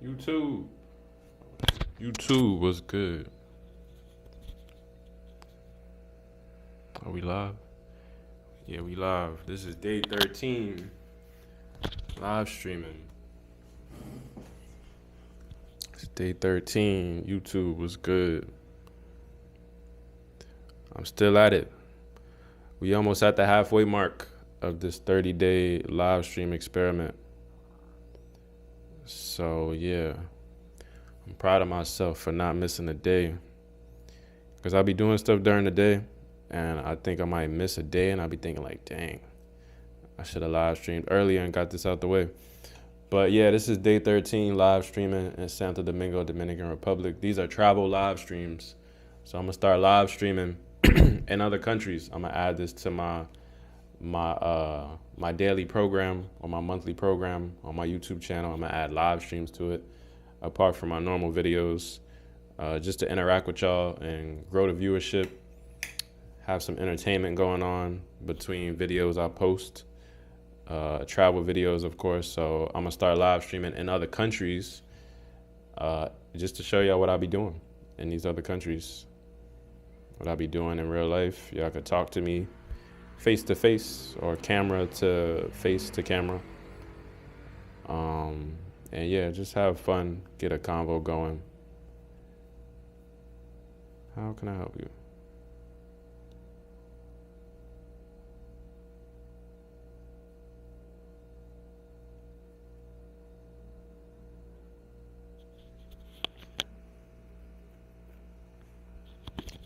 YouTube. YouTube was good. Are we live? Yeah, we live. This is day 13. Live streaming. It's day 13. YouTube was good. I'm still at it. We almost at the halfway mark of this 30-day live stream experiment. So, yeah. I'm proud of myself for not missing a day. Because I'll be doing stuff during the day, and I think I might miss a day, and I'll be thinking like, dang, I should have live streamed earlier and got this out the way. But yeah, this is day 13 live streaming in Santo Domingo, Dominican Republic. These are travel live streams. So I'm gonna start live streaming in other countries. I'm gonna add this to my daily program or my monthly program on my YouTube channel. I'm gonna add live streams to it, apart from my normal videos, just to interact with y'all and grow the viewership. Have some entertainment going on between videos I post. Travel videos, of course. So I'm gonna start live streaming in other countries, just to show y'all what I be doing in these other countries. What I be doing in real life. Y'all could talk to me face to face or camera to face to camera. And yeah, just have fun, get a convo going. How can I help you?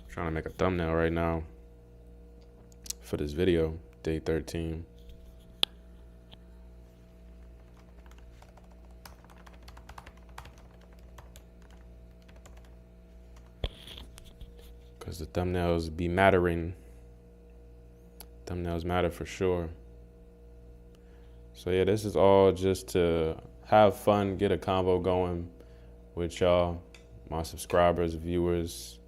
Trying to make a thumbnail right now for this video, day 13. Because the thumbnails be mattering. Thumbnails matter for sure. So yeah, this is all just to have fun, get a convo going with y'all, my subscribers, viewers,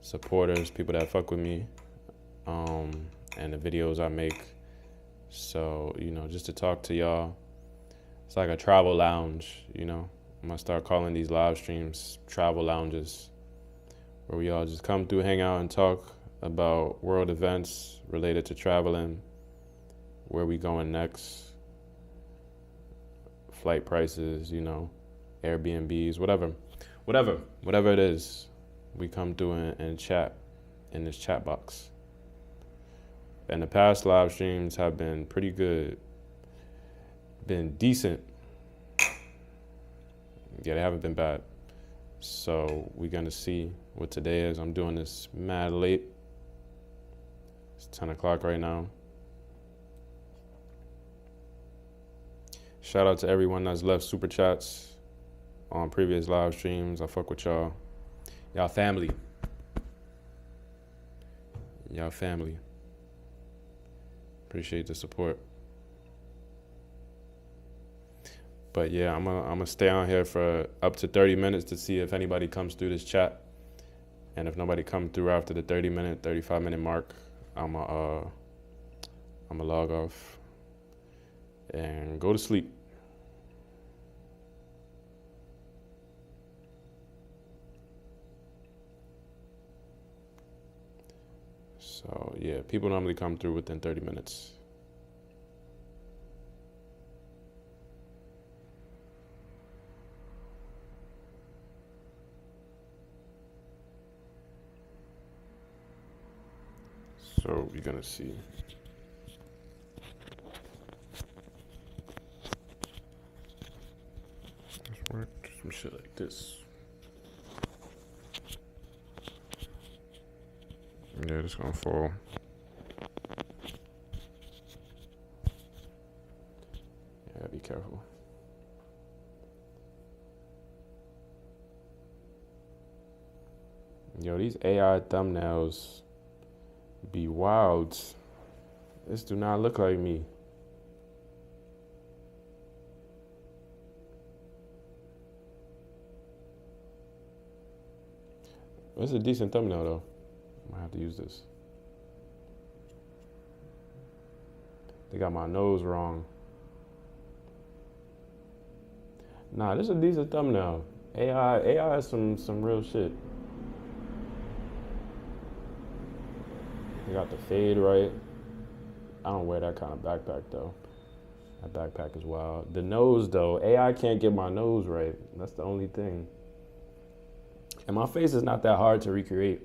supporters, people that fuck with me, and the videos I make. So, just to talk to y'all. It's like a travel lounge, I'm gonna start calling these live streams travel lounges, where we all just come through, hang out, and talk about world events related to traveling, where we going next, flight prices, Airbnbs, whatever it is. We come through and chat in this chat box. And the past live streams have been pretty good, been decent. Yeah, they haven't been bad. So we're gonna see what today is. I'm doing this mad late. It's 10 o'clock right now. Shout out to everyone that's left super chats on previous live streams. I fuck with y'all. Y'all family. Y'all family. Appreciate the support. But yeah, I'm gonna stay on here for up to 30 minutes to see if anybody comes through this chat. And if nobody comes through after the 35-minute mark, I'm gonna log off and go to sleep. So yeah, people normally come through within 30 minutes. So we're gonna see. Let's work some shit like this. Yeah, this gonna fall. Yeah, be careful. Yo, these AI thumbnails be wild. This do not look like me. It's a decent thumbnail though. I might have to use this. They got my nose wrong. Nah, this is a decent thumbnail. AI is some real shit. You got the fade right. I don't wear that kind of backpack though. That backpack is wild. The nose though, AI can't get my nose right. That's the only thing. And my face is not that hard to recreate.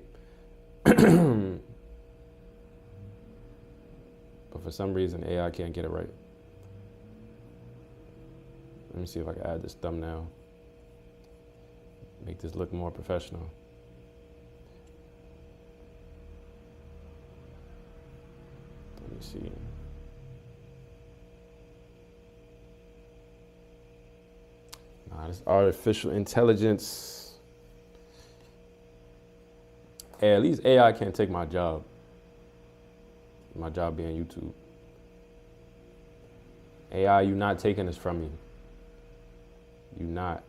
But for some reason, AI can't get it right. Let me see if I can add this thumbnail. Make this look more professional. Let me see. Nah, this artificial intelligence. Hey, at least AI can't take my job. My job being YouTube. AI, you not taking this from me. You not.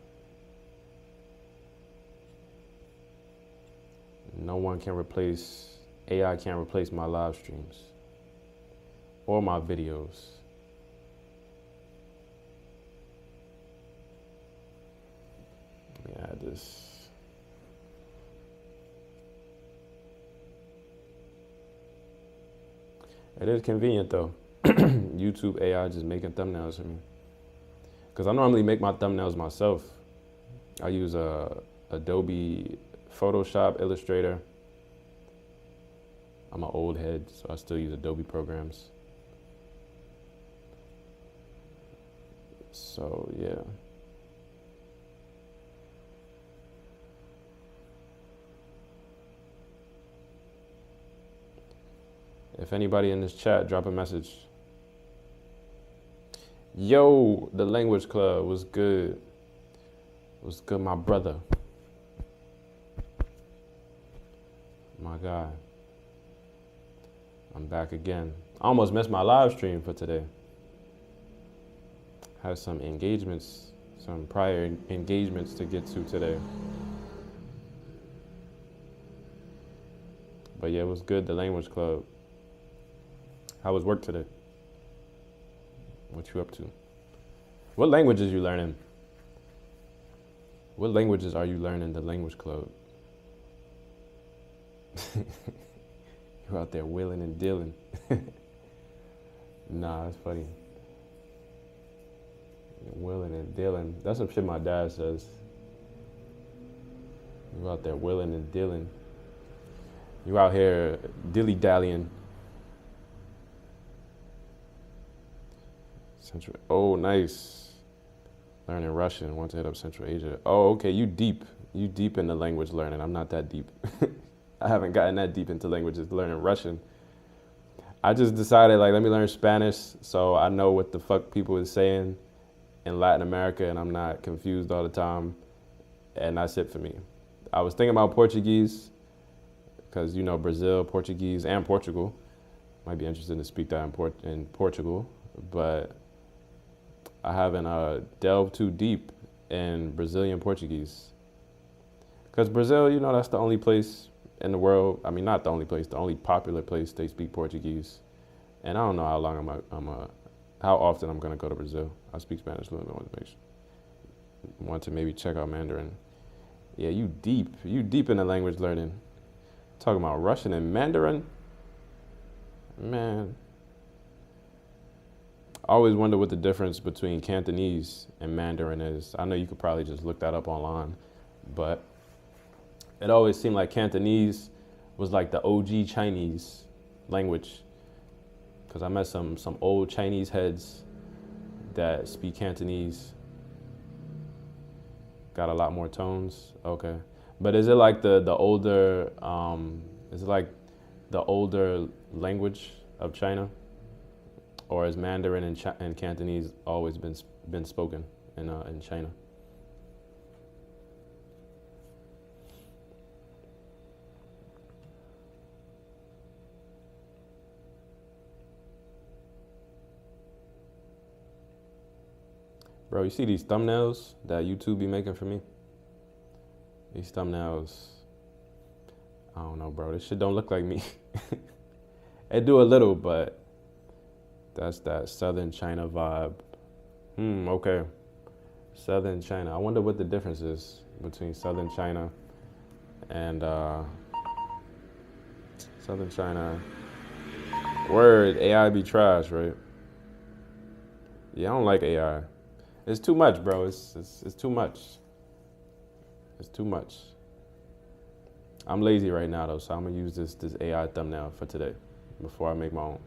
No one can replace, AI can't replace my live streams or my videos. Let me add this. It is convenient though. YouTube AI just making thumbnails for me. Because I normally make my thumbnails myself. I use Adobe Photoshop, Illustrator. I'm an old head, so I still use Adobe programs. So yeah. If anybody in this chat, drop a message. Yo, the Language Club was good. Was good, my brother. My guy. I'm back again. I almost missed my live stream for today. Had some engagements, some prior engagements to get to today. But yeah, it was good, the Language Club. How was work today? What you up to? What languages you learning? What languages are you learning, the Language Club? You're out there wheeling and dealing. Nah, that's funny. Wheeling and dealing. That's some shit my dad says. You out there wheeling and dealing. You out here dilly-dallying. Central. Oh, nice. Learning Russian. Want to hit up Central Asia. Oh, okay. You deep in the language learning. I'm not that deep. I haven't gotten that deep into languages, learning Russian. I just decided, like, let me learn Spanish so I know what the fuck people is saying in Latin America and I'm not confused all the time. And that's it for me. I was thinking about Portuguese because, you know, Brazil, Portuguese, and Portugal. Might be interested to speak that in Portugal, but I haven't delved too deep in Brazilian Portuguese. Because Brazil, you know, that's the only place in the world. I mean, not the only place, the only popular place they speak Portuguese. And I don't know how long how often I'm gonna go to Brazil. I speak Spanish fluently. Want to maybe check out Mandarin. Yeah, you deep in the language learning. Talking about Russian and Mandarin, man. I always wonder what the difference between Cantonese and Mandarin is. I know you could probably just look that up online, but it always seemed like Cantonese was like the OG Chinese language. Because I met some old Chinese heads that speak Cantonese. Got a lot more tones. Okay. But is it like the older, is it like the older language of China? Or has Mandarin and Cantonese always been spoken in China? Bro, you see these thumbnails that YouTube be making for me? These thumbnails, I don't know, bro. This shit don't look like me. It do a little, but that's that Southern China vibe. Okay. Southern China. I wonder what the difference is between Southern China and Southern China. Word, AI be trash, right? Yeah, I don't like AI. It's too much, bro. It's too much. It's too much. I'm lazy right now though, so I'm gonna use this AI thumbnail for today before I make my own.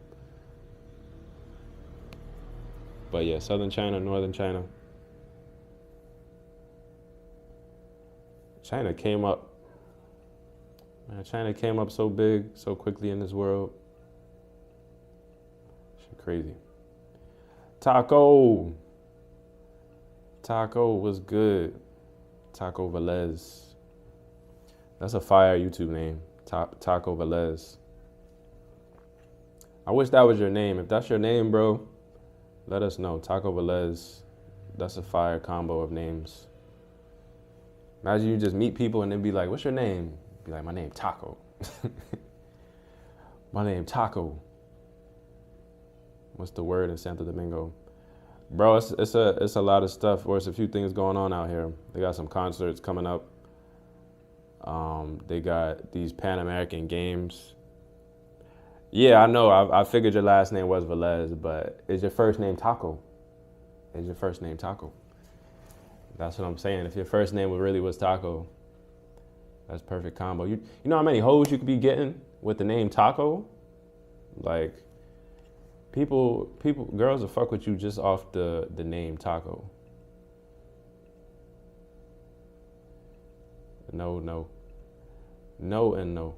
But yeah, Southern China, Northern China. China came up. Man, China came up so big, so quickly in this world. Shit crazy. Taco. Taco was good. Taco Velez. That's a fire YouTube name. Taco Velez. I wish that was your name. If that's your name, bro, let us know. Taco Velez. That's a fire combo of names. Imagine you just meet people and then be like, what's your name? Be like, my name Taco. My name Taco. What's the word in Santo Domingo? Bro, it's a lot of stuff, or it's a few things going on out here. They got some concerts coming up. They got these Pan American Games. Yeah, I know. I figured your last name was Velez, but is your first name Taco? Is your first name Taco? That's what I'm saying. If your first name really was Taco, that's perfect combo. You know how many hoes you could be getting with the name Taco? Like, girls will fuck with you just off the name Taco. No and no.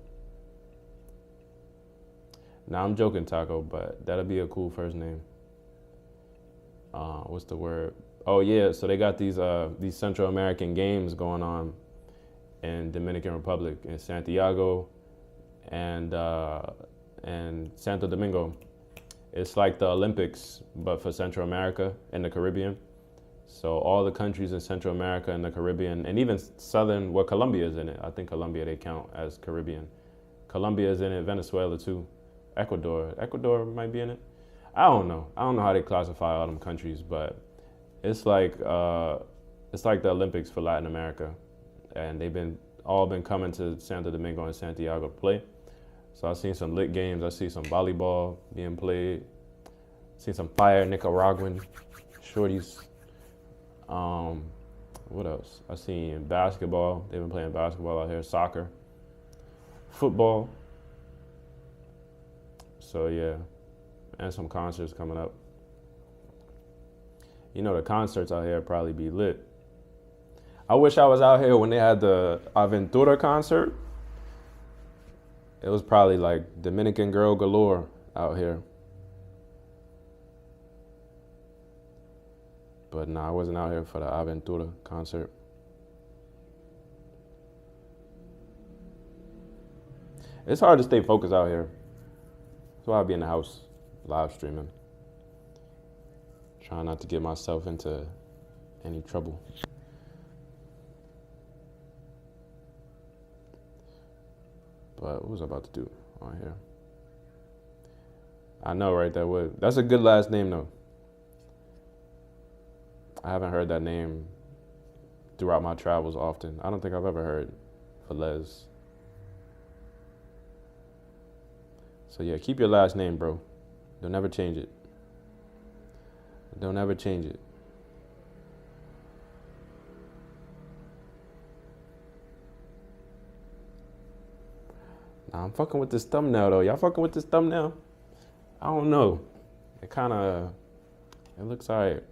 Nah, I'm joking, Taco, but that'll be a cool first name. What's the word? Oh yeah, so they got these Central American games going on in Dominican Republic, in Santiago and Santo Domingo. It's like the Olympics, but for Central America and the Caribbean. So all the countries in Central America and the Caribbean, and even Southern, well, Colombia is in it. I think Colombia they count as Caribbean. Colombia is in it, Venezuela too. Ecuador might be in it. I don't know how they classify all them countries, but it's like the Olympics for Latin America, and they've all been coming to Santo Domingo and Santiago to play. So I've seen some lit games. I see some volleyball being played. Seen some fire Nicaraguan shorties. What else? I seen basketball. They've been playing basketball out here. Soccer, football. So yeah, and some concerts coming up. You know the concerts out here probably be lit. I wish I was out here when they had the Aventura concert. It was probably like Dominican girl galore out here. But nah, I wasn't out here for the Aventura concert. It's hard to stay focused out here. That's why I'll be in the house live streaming. Trying not to get myself into any trouble. But what was I about to do on here? I know, right? That's a good last name, though. I haven't heard that name throughout my travels often. I don't think I've ever heard Velez. So yeah, keep your last name, bro. Don't ever change it. Don't ever change it. Nah, I'm fucking with this thumbnail though. Y'all fucking with this thumbnail? I don't know. It looks alright.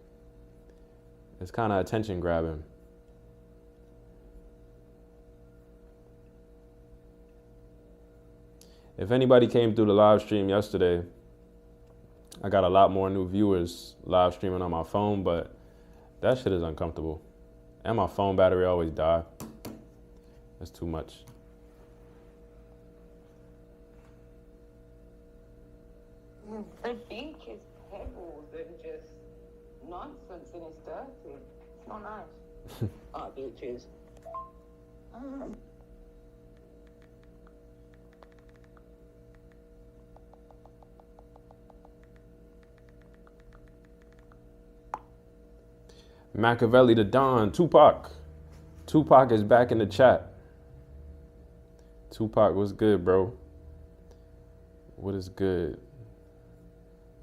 It's kind of attention grabbing. If anybody came through the live stream yesterday, I got a lot more new viewers live streaming on my phone, but that shit is uncomfortable. And my phone battery always die. That's too much. The beach is pebbles and just nonsense and it's dirty. It's not nice. Our beaches. Machiavelli the Don, Tupac. Tupac is back in the chat. Tupac, what's good, bro? What is good?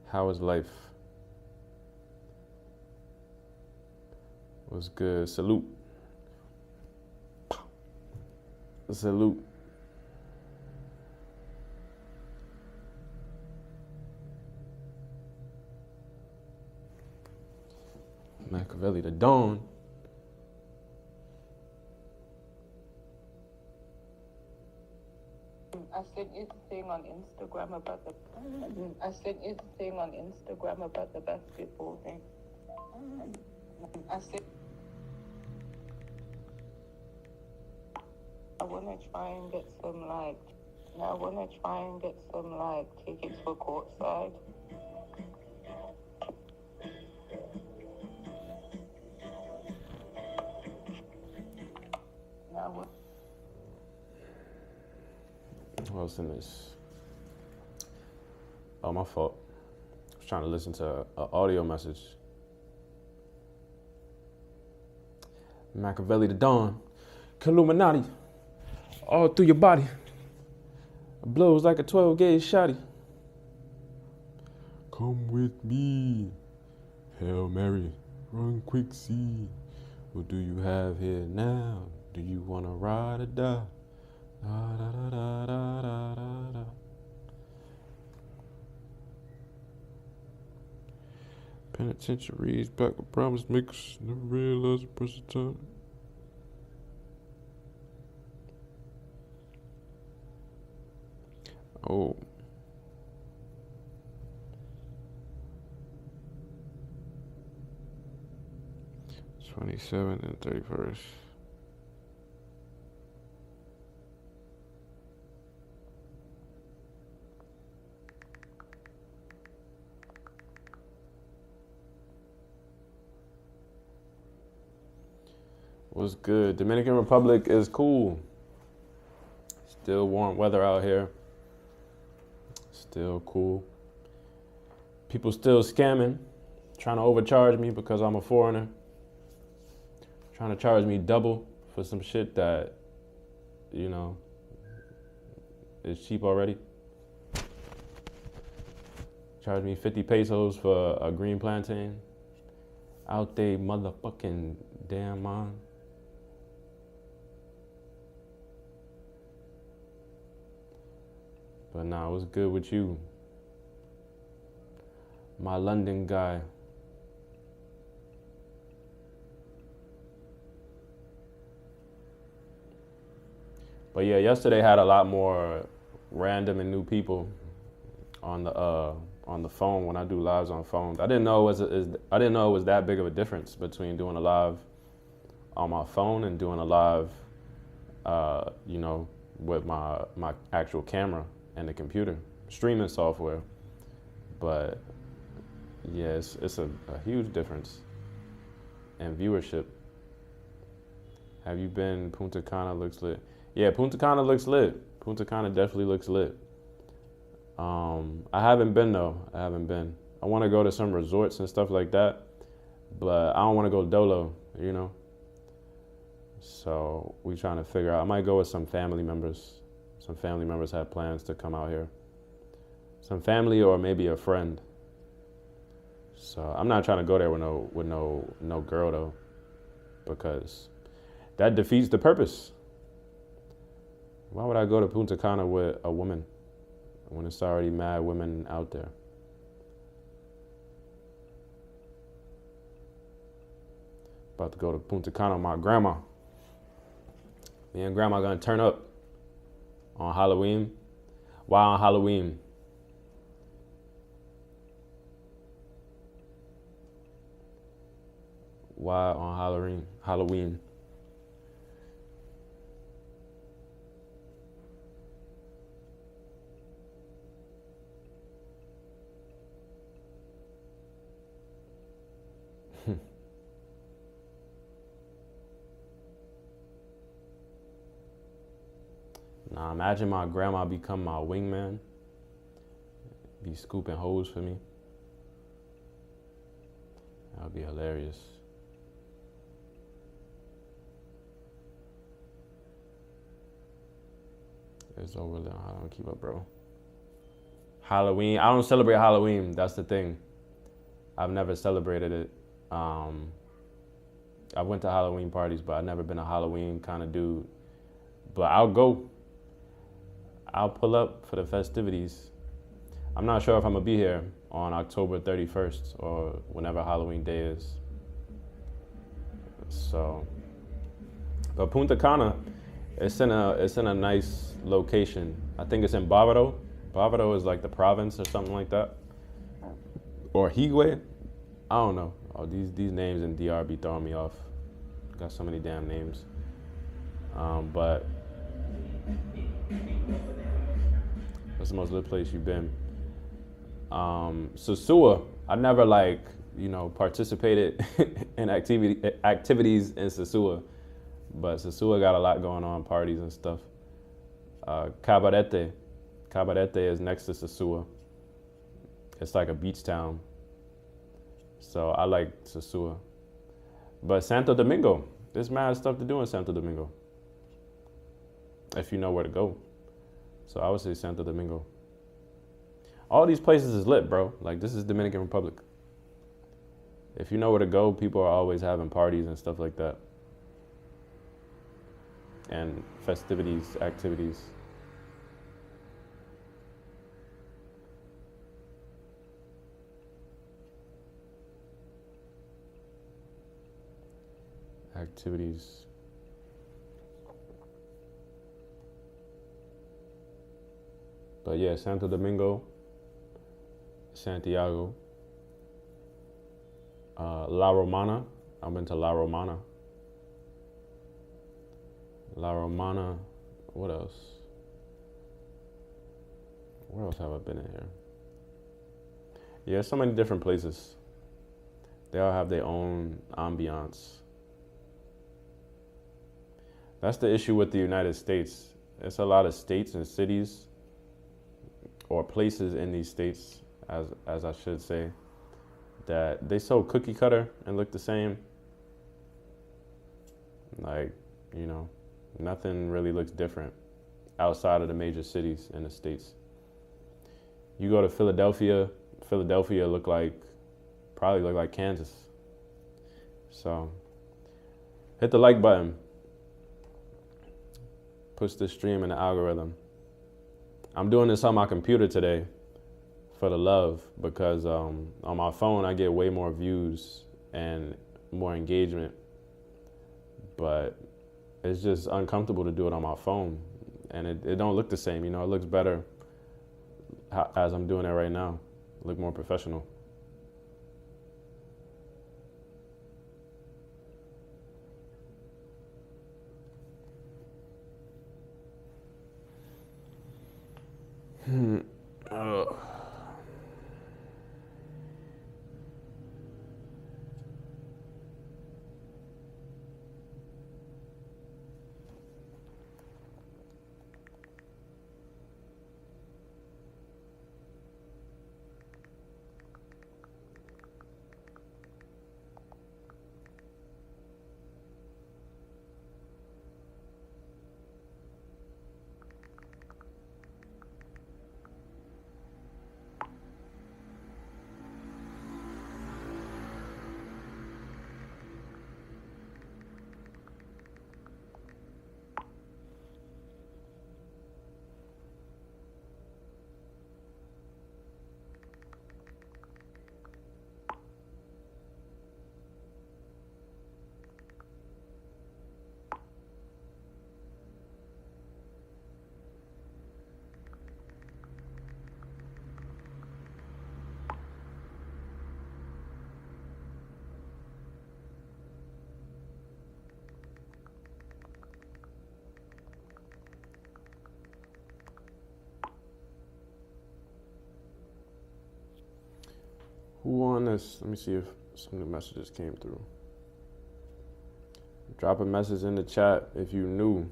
How is life? What's good? Salute. Salute. Machiavelli the Dawn. I sent you the thing on Instagram about the. I sent you the thing on Instagram about the basketball thing. I said I want to try and get some like. I want to try and get some like tickets for courtside. What else in this? Oh, my fault. I was trying to listen to an audio message. Machiavelli the Dawn. Illuminati. All through your body. Blows like a 12-gauge shotty. Come with me. Hail Mary. Run quick, see. What do you have here now? Do you want to ride or die? Da, da, da, da, da, da, da. Penitentiaries, back with promise makers, never realize the pressure time. Oh. – 27th and 31st. What's good? Dominican Republic is cool. Still warm weather out here. Still cool. People still scamming, trying to overcharge me because I'm a foreigner. Trying to charge me double for some shit that, you know, is cheap already. Charge me 50 pesos for a green plantain. Out they motherfucking damn mind. But nah, what's good with you? My London guy. But yeah, yesterday had a lot more random and new people on the phone when I do lives on phones. I didn't know it was that big of a difference between doing a live on my phone and doing a live, you know, with my actual camera and the computer streaming software. But yeah, it's a huge difference in viewership. Have you been? Punta Cana looks lit. Yeah, Punta Cana looks lit. Punta Cana definitely looks lit. I haven't been though. I want to go to some resorts and stuff like that, but I don't want to go dolo, you know. So we trying to figure out. I might go with some family members. Some family members have plans to come out here. Some family or maybe a friend. So I'm not trying to go there with no girl though, because that defeats the purpose. Why would I go to Punta Cana with a woman when it's already mad women out there? About to go to Punta Cana with my grandma. Me and grandma gonna turn up on Halloween. Why on Halloween? Why on Halloween? Nah, imagine my grandma become my wingman. Be scooping hoes for me. That would be hilarious. It's over there. I don't keep up, bro. Halloween. I don't celebrate Halloween. That's the thing. I've never celebrated it. I went to Halloween parties, but I've never been a Halloween kind of dude. But I'll go. I'll pull up for the festivities. I'm not sure if I'm gonna be here on October 31st or whenever Halloween Day is. So, but Punta Cana, it's in a nice location. I think it's in Bávaro. Bávaro is like the province or something like that, or Higüey. I don't know. Oh, these names in DR be throwing me off. Got so many damn names. But what's the most lit place you've been? Sosua. I never participated in activities in Sosua, but Sosua got a lot going on, parties and stuff. Cabarete is next to Sosua. It's like a beach town, so I like Sosua. But Santo Domingo, there's mad stuff to do in Santo Domingo if you know where to go. So I would say Santo Domingo. All these places is lit, bro. Like, this is Dominican Republic. If you know where to go, people are always having parties and stuff like that. And festivities, activities. Activities. But yeah, Santo Domingo, Santiago, La Romana. I've been to La Romana. La Romana. What else? Where else have I been in here? Yeah, so many different places. They all have their own ambiance. That's the issue with the United States. It's a lot of states and cities, or places in these states, as I should say, that they so cookie cutter and look the same. Like, nothing really looks different outside of the major cities in the states. You go to Philadelphia probably look like Kansas. So hit the like button. Push the stream in the algorithm. I'm doing this on my computer today for the love, because on my phone I get way more views and more engagement, but it's just uncomfortable to do it on my phone, and it don't look the same. It looks better as I'm doing it right now. Look more professional. Who on this? Let me see if some new messages came through. Drop a message in the chat if you knew.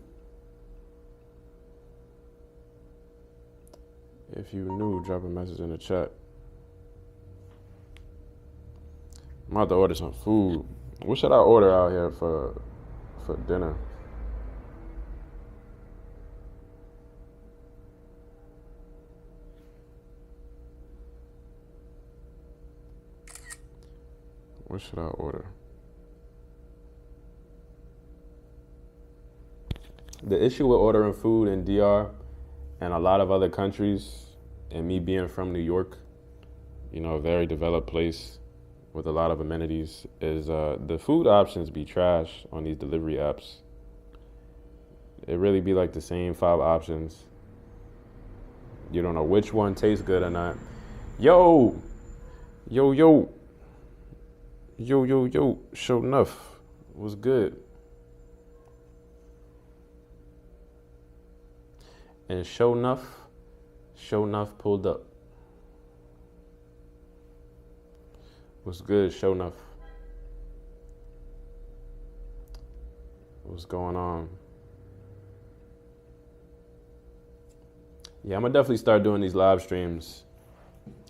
If you knew, drop a message in the chat. I'm about to order some food. What should I order out here for dinner? What should I order? The issue with ordering food in DR and a lot of other countries, and me being from New York, you know, a very developed place with a lot of amenities, is the food options be trash on these delivery apps. It really be like the same 5 options. You don't know which one tastes good or not. Yo, yo, yo, yo. Show enough. What's good? And show enough pulled up. What's good, show enough? What's going on? Yeah, I'm gonna definitely start doing these live streams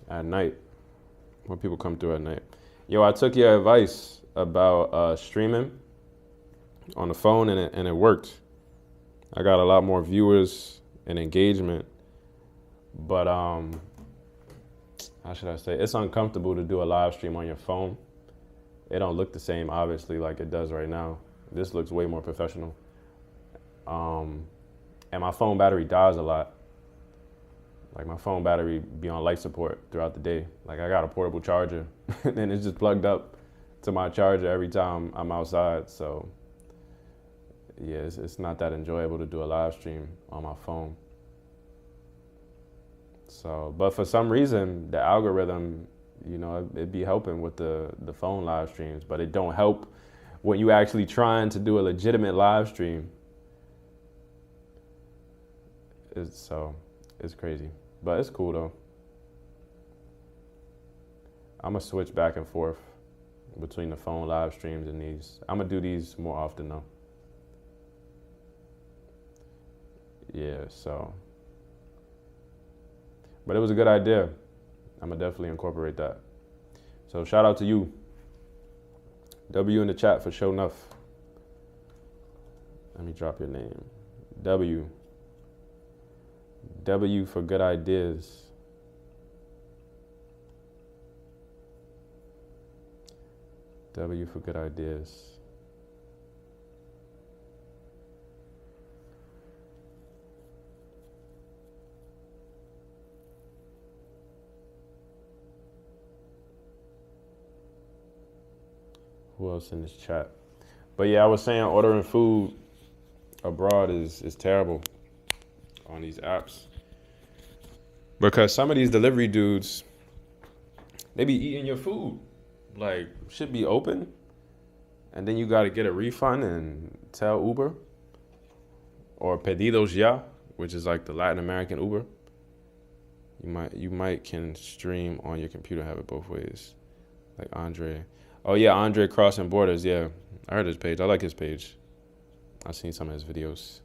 at night when people come through at night. Yo, I took your advice about streaming on the phone, and it worked. I got a lot more viewers and engagement, but how should I say? It's uncomfortable to do a live stream on your phone. It don't look the same, obviously, like it does right now. This looks way more professional. And my phone battery dies a lot. Like my phone battery be on life support throughout the day. Like I got a portable charger and it's just plugged up to my charger every time I'm outside. So yeah, it's not that enjoyable to do a live stream on my phone. So, but for some reason, the algorithm, you know, it be helping with the phone live streams, but it don't help when you actually trying to do a legitimate live stream. It's crazy, but it's cool though. I'm gonna switch back and forth between the phone live streams and these. I'm gonna do these more often though. Yeah, so. But it was a good idea. I'm gonna definitely incorporate that. So shout out to you. W in the chat for show enough. Let me drop your name. W. W for good ideas. W for good ideas. Who else in this chat? But yeah, I was saying ordering food abroad is terrible on these apps. Because some of these delivery dudes, they be eating your food. Like, should be open. And then you got to get a refund and tell Uber. Or Pedidos Ya, which is like the Latin American Uber. You might can stream on your computer, have it both ways. Like Andre. Oh yeah, Andre Crossing Borders, yeah. I heard his page. I like his page. I've seen some of his videos.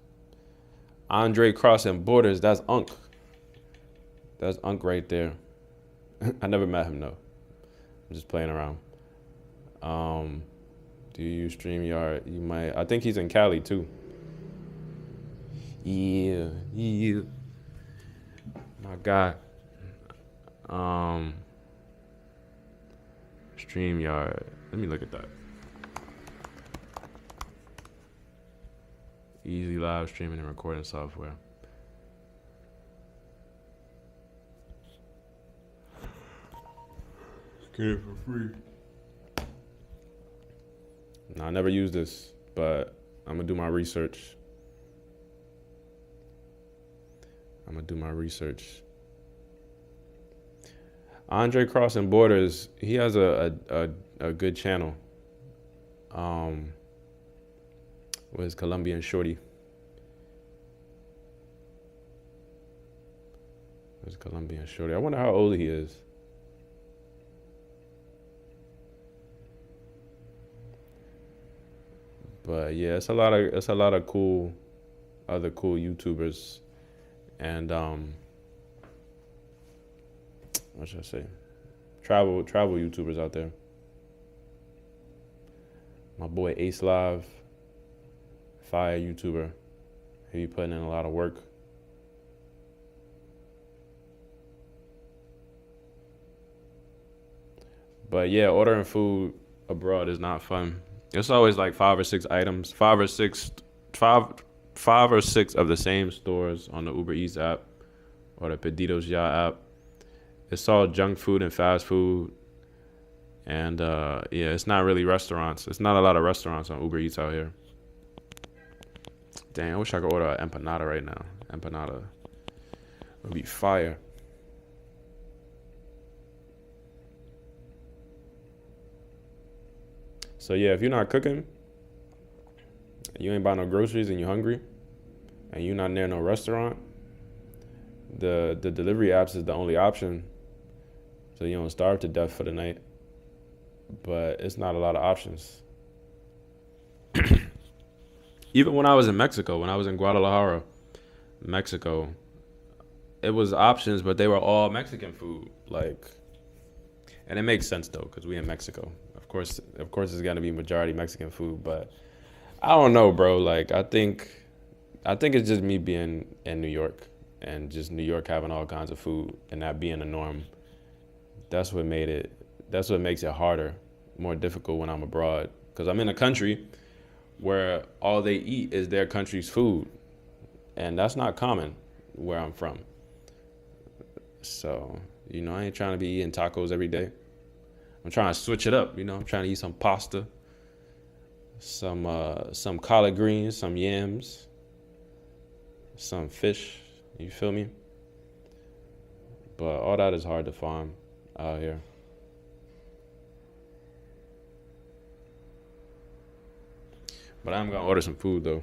Andre Crossing Borders, that's Unk. That's Unk right there. I never met him though. I'm just playing around. Do you use StreamYard? You might. I think he's in Cali too. Yeah. My guy. StreamYard. Let me look at that. Easy live streaming and recording software. Get it for free. No, I never used this, but I'm gonna do my research. Andre Crossing Borders, he has a good channel. With his Colombian shorty. I wonder how old he is. But yeah, it's a lot of cool, other cool YouTubers, and what should I say? Travel YouTubers out there. My boy Ace Live, fire YouTuber. He be putting in a lot of work. But yeah, ordering food abroad is not fun. It's always like five or six items, five, 5 or 6 of the same stores on the Uber Eats app or the Pedidos Ya app. It's all junk food and fast food, and yeah, it's not really restaurants. It's not a lot of restaurants on Uber Eats out here. Dang, I wish I could order an empanada right now. Empanada would be fire. So yeah, if you're not cooking, you ain't buy no groceries, and you're hungry, and you're not near no restaurant, the delivery apps is the only option, so you don't starve to death for the night. But it's not a lot of options. Even when I was in Mexico, when I was in Guadalajara, Mexico, it was options, but they were all Mexican food. Like, and it makes sense though, cause we in Mexico. Of course, it's gonna be majority Mexican food. But I don't know, bro. Like, I think it's just me being in New York and just New York having all kinds of food and that being the norm. That's what made it. That's what makes it harder, more difficult when I'm abroad, cause I'm in a country where all they eat is their country's food, and that's not common where I'm from. So, I ain't trying to be eating tacos every day. I'm trying to switch it up. I'm trying to eat some pasta, some collard greens, some yams, some fish. You feel me? But all that is hard to find out here. But I'm gonna order some food though.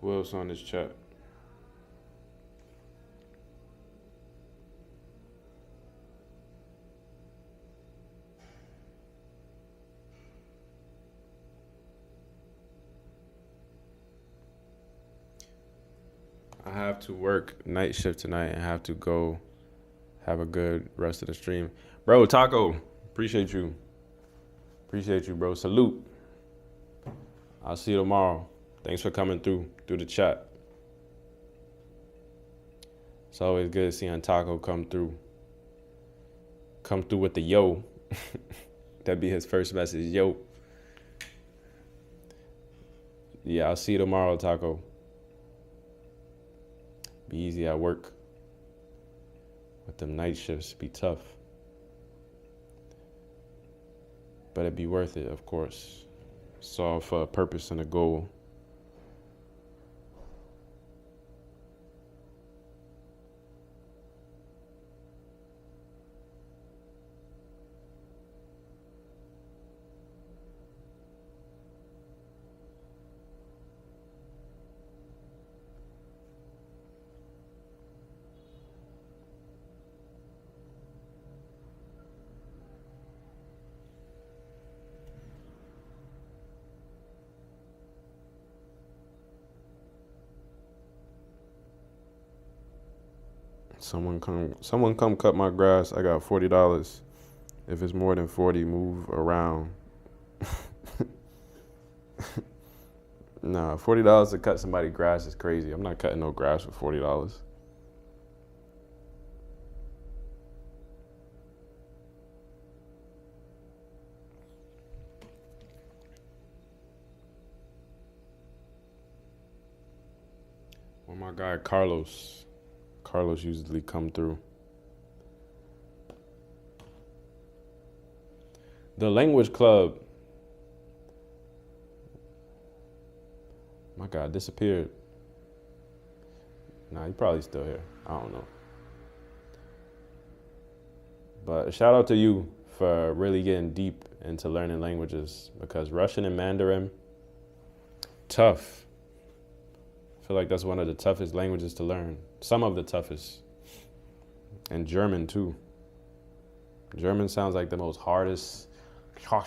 Who else on this chat? I have to work night shift tonight and have to go have a good rest of the stream. Bro, Taco, appreciate you. Appreciate you, bro. Salute. I'll see you tomorrow. Thanks for coming through the chat. It's always good seeing Taco come through. Come through with the yo. That'd be his first message, yo. Yeah, I'll see you tomorrow, Taco. Be easy at work. With them night shifts, be tough. But it'd be worth it, of course. It's all for a purpose and a goal. Someone come cut my grass. I got $40. If it's more than 40, move around. Nah, $40 to cut somebody's grass is crazy. I'm not cutting no grass for $40. Well, my guy Carlos. Carlos usually come through. The language club. My God, disappeared. Nah, he probably still here. I don't know. But shout out to you for really getting deep into learning languages, because Russian and Mandarin, tough. I feel like that's one of the toughest languages to learn. Some of the toughest. And German too. German sounds like the most hardest. I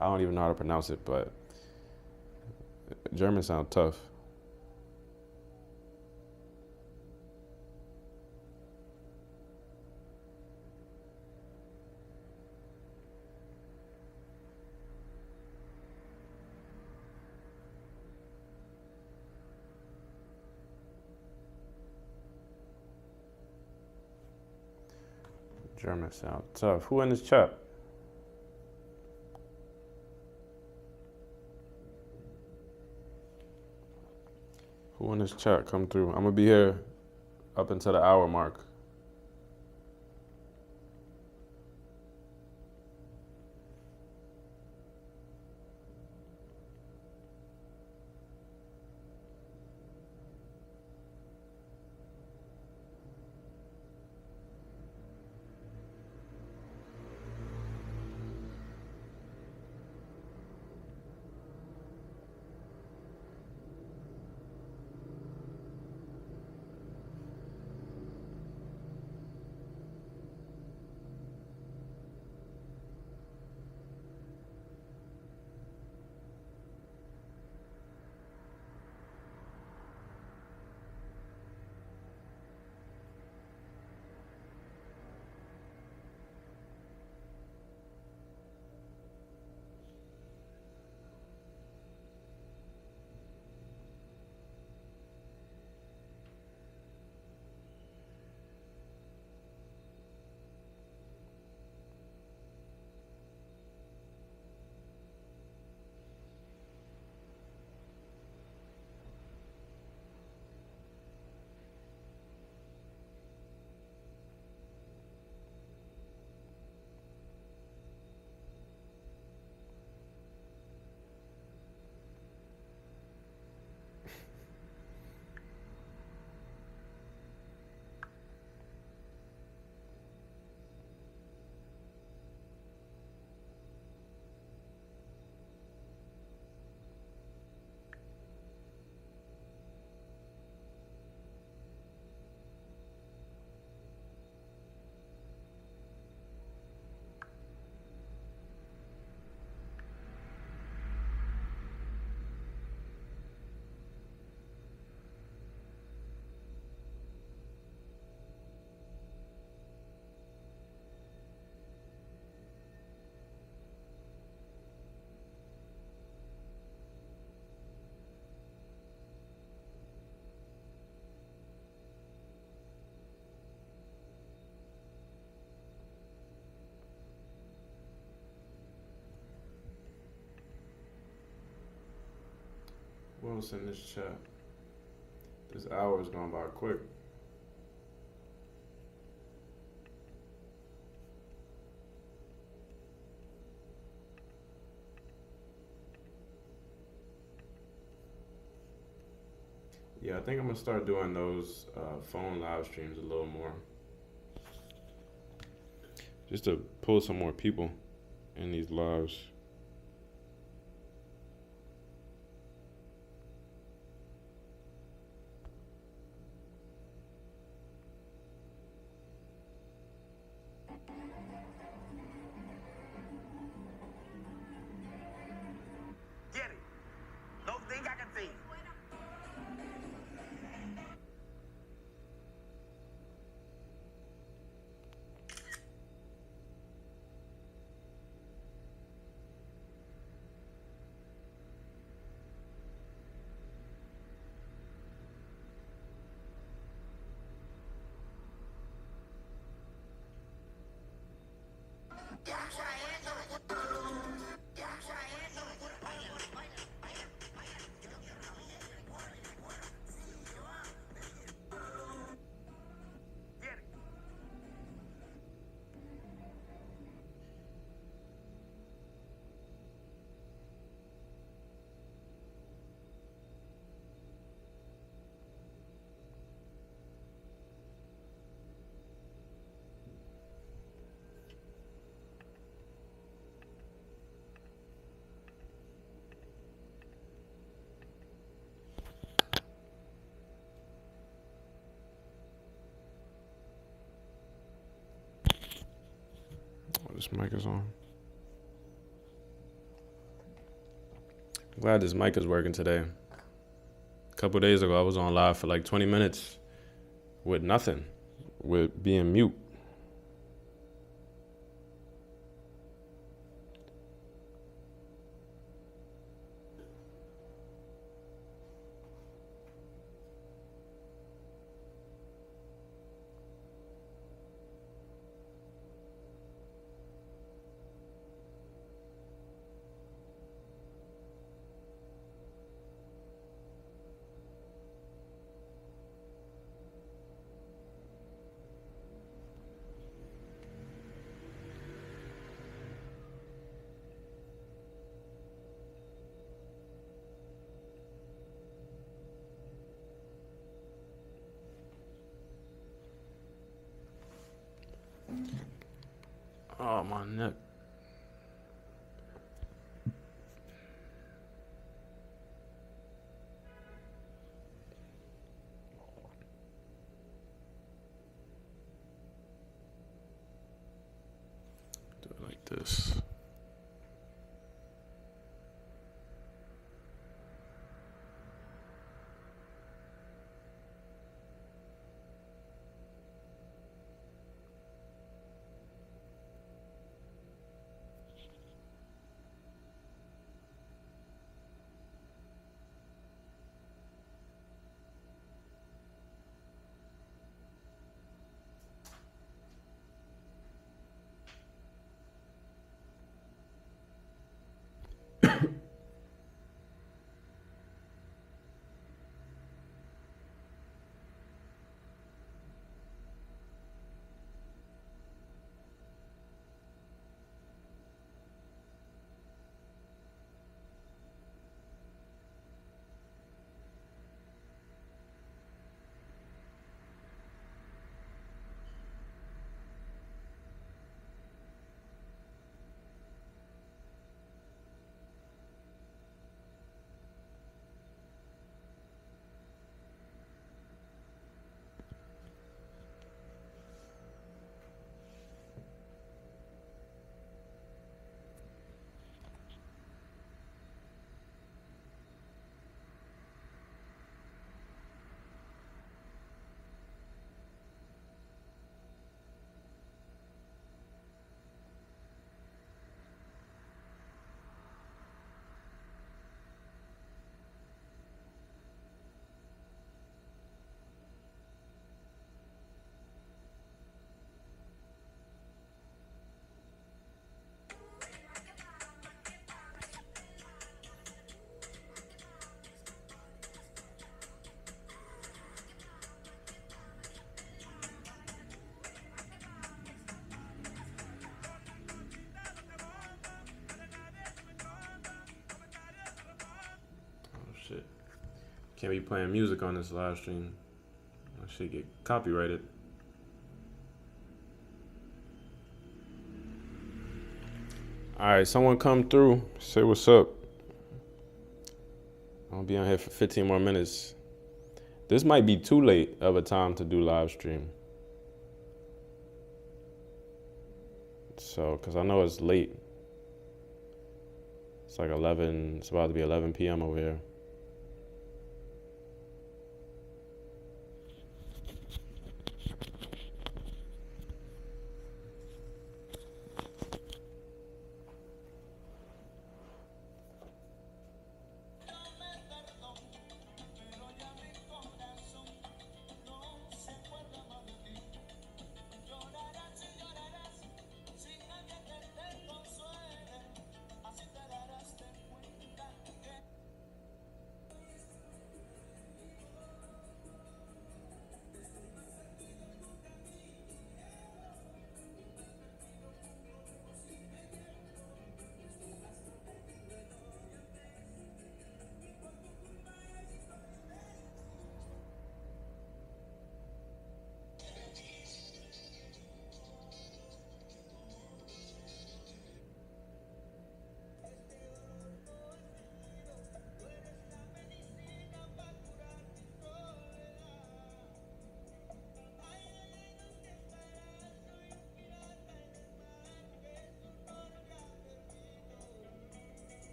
don't even know how to pronounce it, but German sound tough. German sound tough. Who in this chat? Who in this chat come through? I'm gonna be here up until the hour mark. Who else in this chat? This hour is going by quick. Yeah, I think I'm gonna start doing those phone live streams a little more, just to pull some more people in these lives. Get it. No thing I can see. This mic is on. I'm glad this mic is working today. A couple days ago, I was on live for like 20 minutes with nothing, with being mute. Oh, my neck. Do it like this. Oh, shit. Can't be playing music on this live stream. I should get copyrighted. All right, someone come through. Say what's up. I'll be on here for 15 more minutes. This might be too late of a time to do live stream. So, because I know it's late. It's like 11, it's about to be 11 p.m. over here.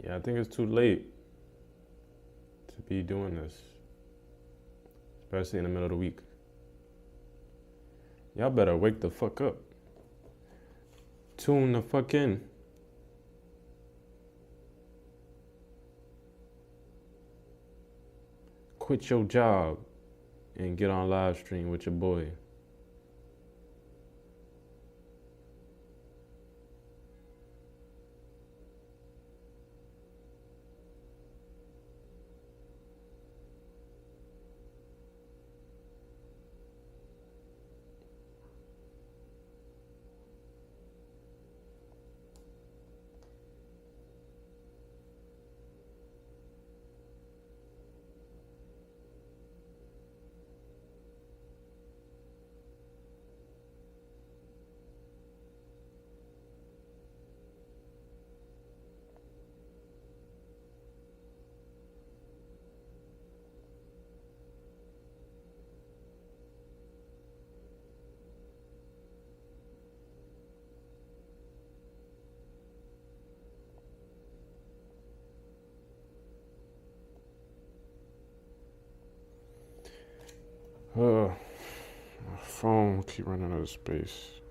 Yeah, I think it's too late to be doing this, especially in the middle of the week. Y'all better wake the fuck up. Tune the fuck in. Quit your job and get on live stream with your boy. My phone keep running out of space.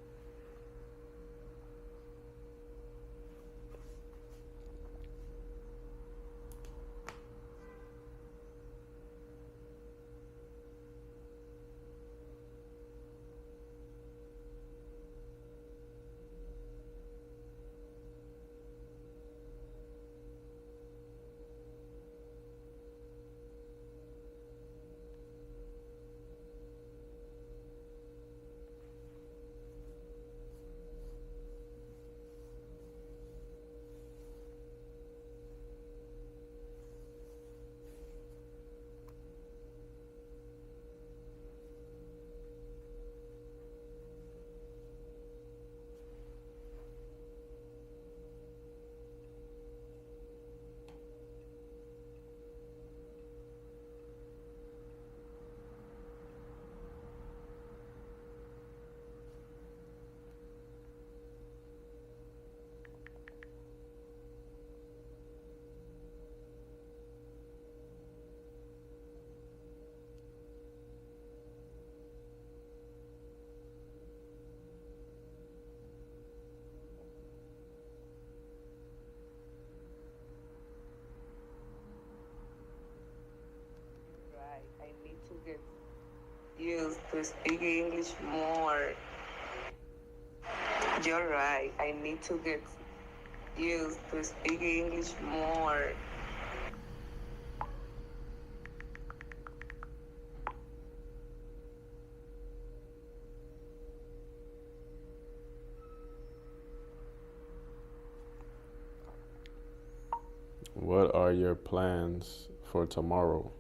used to speak English more. You're right. I need to get used to speak English more. What are your plans for tomorrow?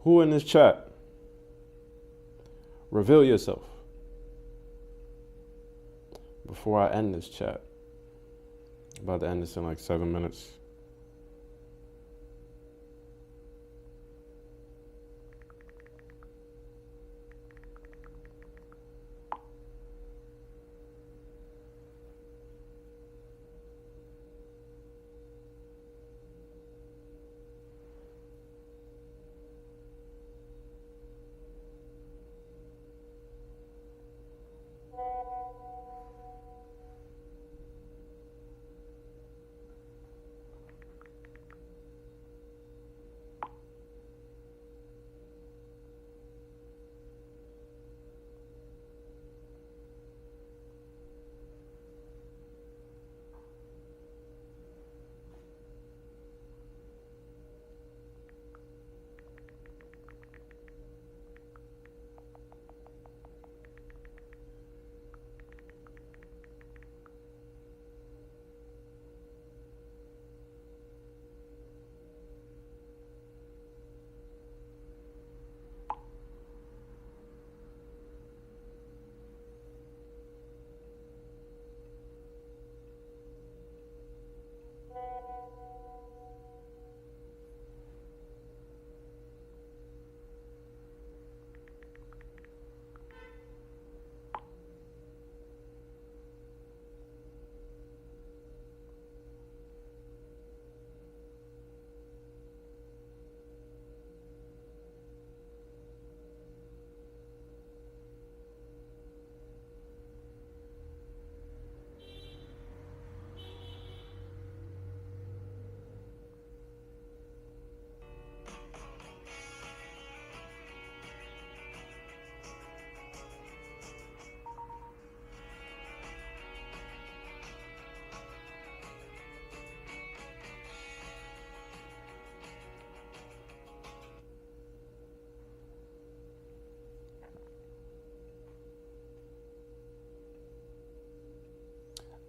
Who in this chat? Reveal yourself before I end this chat. About to end this in like 7 minutes.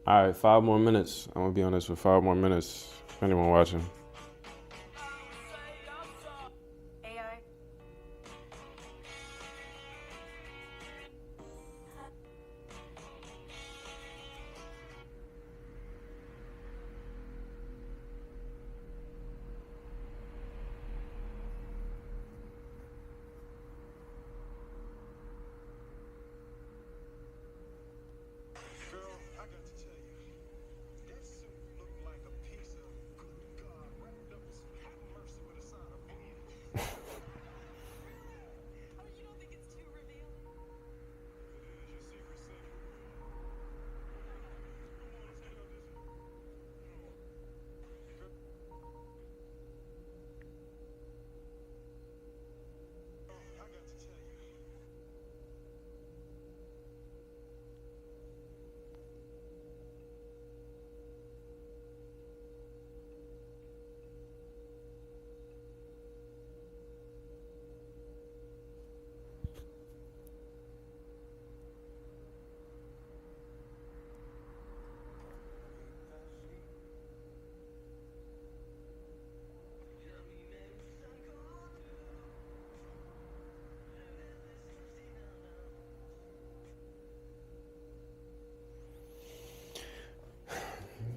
All right, 5 more minutes. I'm gonna be on this for 5 more minutes. If anyone watching. AI. Girl, I got to tell you, that suit looked like a piece of good God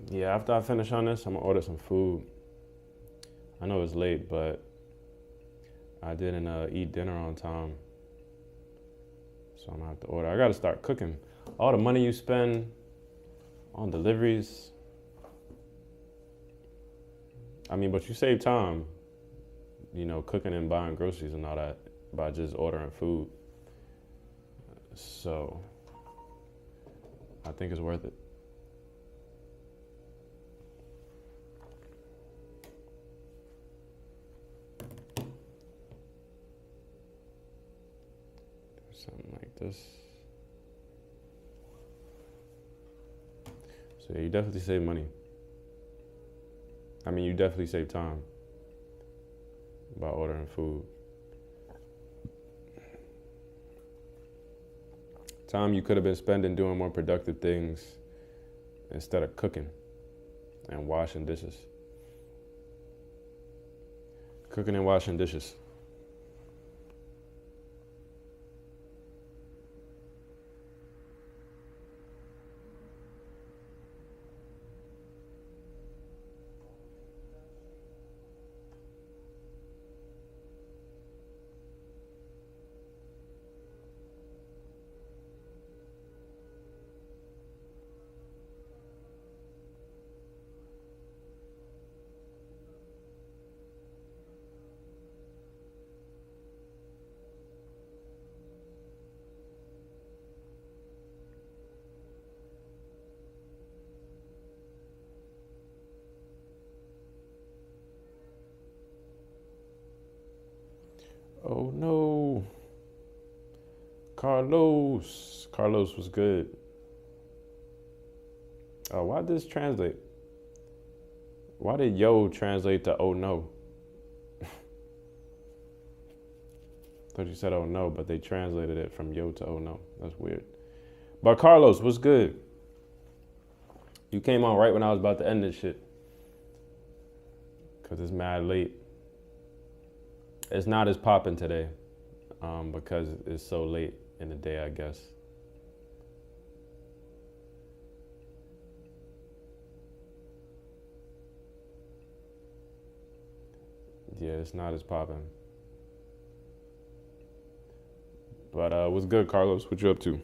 Yeah, after I finish on this, I'm gonna order some food. I know it's late, but I didn't eat dinner on time, so I'm gonna have to order. I gotta start cooking. All the money you spend on deliveries, I mean, but you save time, cooking and buying groceries and all that by just ordering food. So I think it's worth it. Something like this. So yeah, you definitely save money. I mean, you definitely save time by ordering food. Time you could have been spending doing more productive things instead of cooking and washing dishes. Cooking and washing dishes. Oh no. Carlos. Carlos was good. Oh, why did this translate? Why did yo translate to oh no? Thought you said oh no, but they translated it from yo to oh no. That's weird. But Carlos, what's good? You came on right when I was about to end this shit. Cause it's mad late. It's not as popping today, because it's so late in the day, I guess. Yeah, it's not as popping. But what's good, Carlos? What you up to?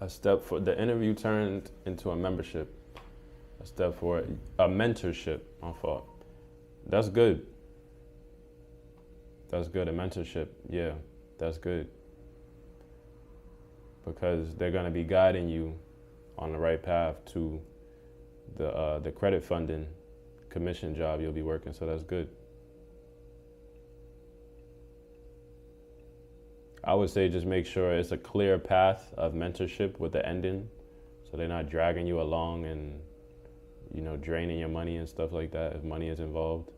A step for the interview turned into a membership. A step for a mentorship. My fault. That's good. That's good. A mentorship. Yeah, that's good. Because they're gonna be guiding you on the right path to the credit funding commission job you'll be working. So that's good. I would say just make sure it's a clear path of mentorship with the ending, so they're not dragging you along and draining your money and stuff like that if money is involved.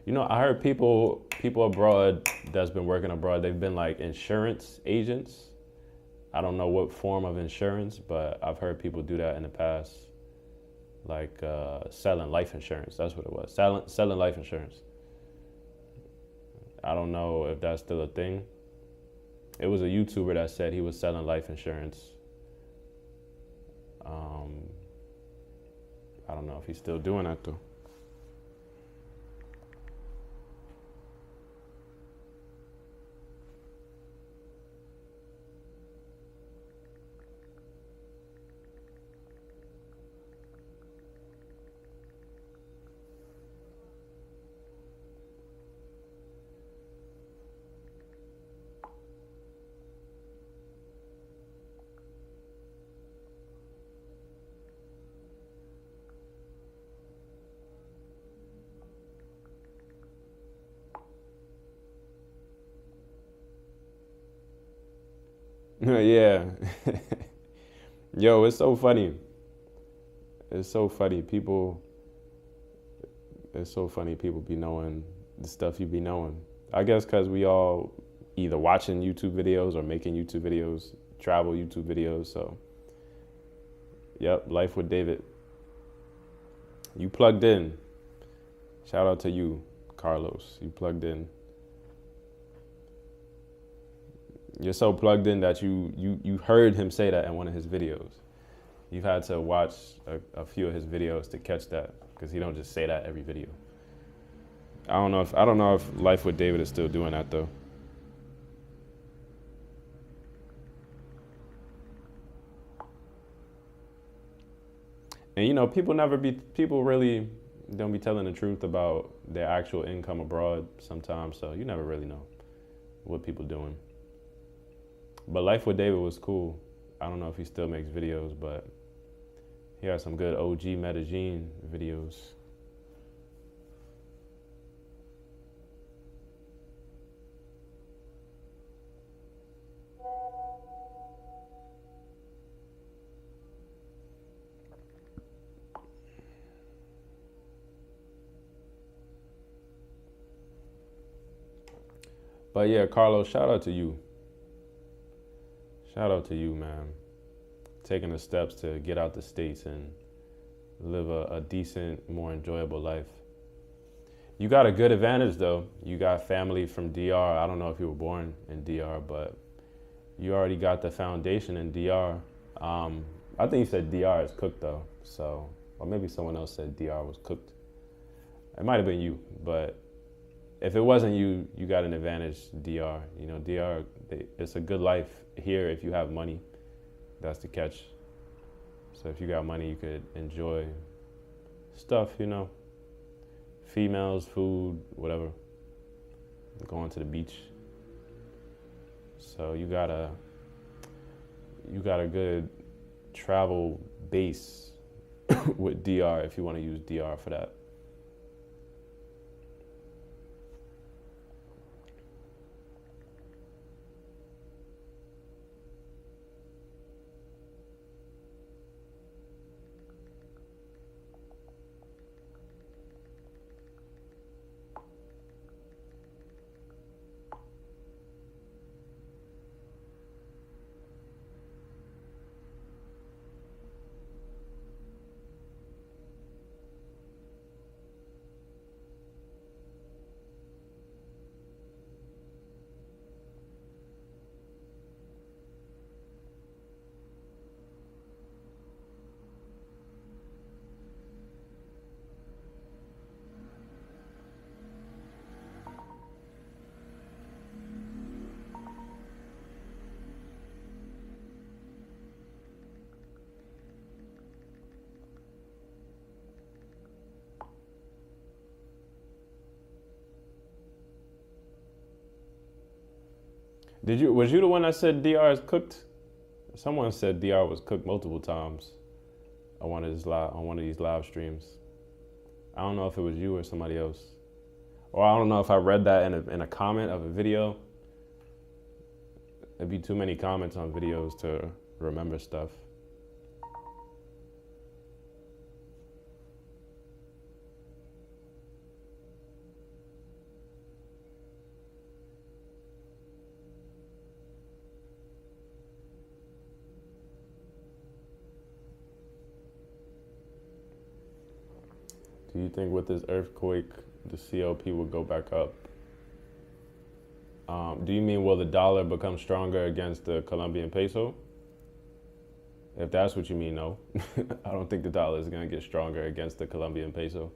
I heard people abroad that's been working abroad, they've been like insurance agents. I don't know what form of insurance, but I've heard people do that in the past, like selling life insurance. That's what it was, selling life insurance. I don't know if that's still a thing. It was a YouTuber that said he was selling life insurance. I don't know if he's still doing that though. Yeah. Yo, it's so funny. It's so funny. It's so funny people be knowing the stuff you be knowing. I guess because we all either watching YouTube videos or making YouTube videos, travel YouTube videos. So, yep, Life with David. You plugged in. Shout out to you, Carlos. You plugged in. You're so plugged in that you heard him say that in one of his videos. You've had to watch a few of his videos to catch that because he don't just say that every video. I don't know if Life with David is still doing that though. And you know, people really don't be telling the truth about their actual income abroad sometimes, so you never really know what people doing. But Life with David was cool. I don't know if he still makes videos, but he has some good OG Medellin videos. But yeah, Carlos, shout out to you. Shout out to you, man. Taking the steps to get out the States and live a decent, more enjoyable life. You got a good advantage though. You got family from DR. I don't know if you were born in DR, but you already got the foundation in DR. I think you said DR is cooked though. So, or maybe someone else said DR was cooked. It might have been you, but if it wasn't you, you got an advantage. DR, you know, DR, it's a good life here if you have money. That's the catch. So if you got money, you could enjoy stuff, you know, females, food, whatever. Going to the beach. So you got a good travel base with DR if you want to use DR for that. Was you the one that said DR is cooked? Someone said DR was cooked multiple times on one of these live streams. I don't know if it was you or somebody else. Or I don't know if I read that in a comment of a video. It'd be too many comments on videos to remember stuff. Do you think with this earthquake, the CLP will go back up? Do you mean will the dollar become stronger against the Colombian peso? If that's what you mean, no. I don't think the dollar is going to get stronger against the Colombian peso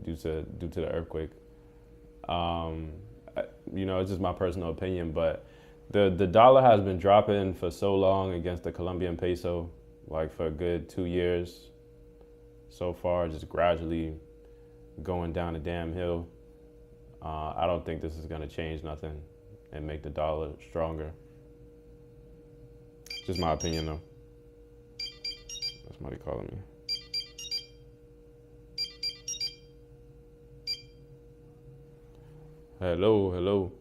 due to the earthquake. You know, it's just my personal opinion, but the dollar has been dropping for so long against the Colombian peso, like for a good 2 years so far, just gradually going down a damn hill. I don't think this is going to change nothing and make the dollar stronger. Just my opinion, though. That's somebody calling me. Hello, hello.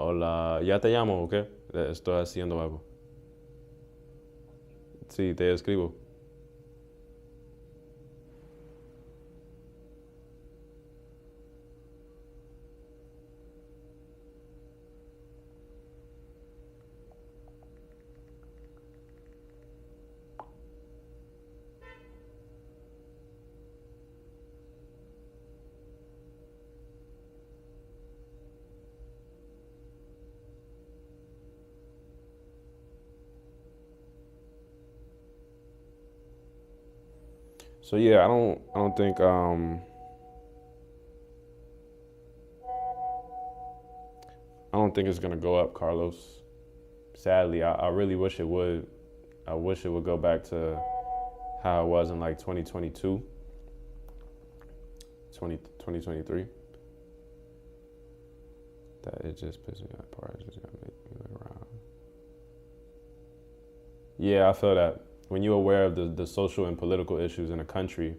Hola, ya te llamo, ¿ok? Estoy haciendo algo. Sí, te escribo. So yeah, I don't think I don't think it's gonna go up, Carlos. Sadly, I really wish it would. I wish it would go back to how it was in like 2022, 2023. That it just pisses me that part. It's just gonna make me look around. Yeah, I feel that. When you're aware of the social and political issues in a country,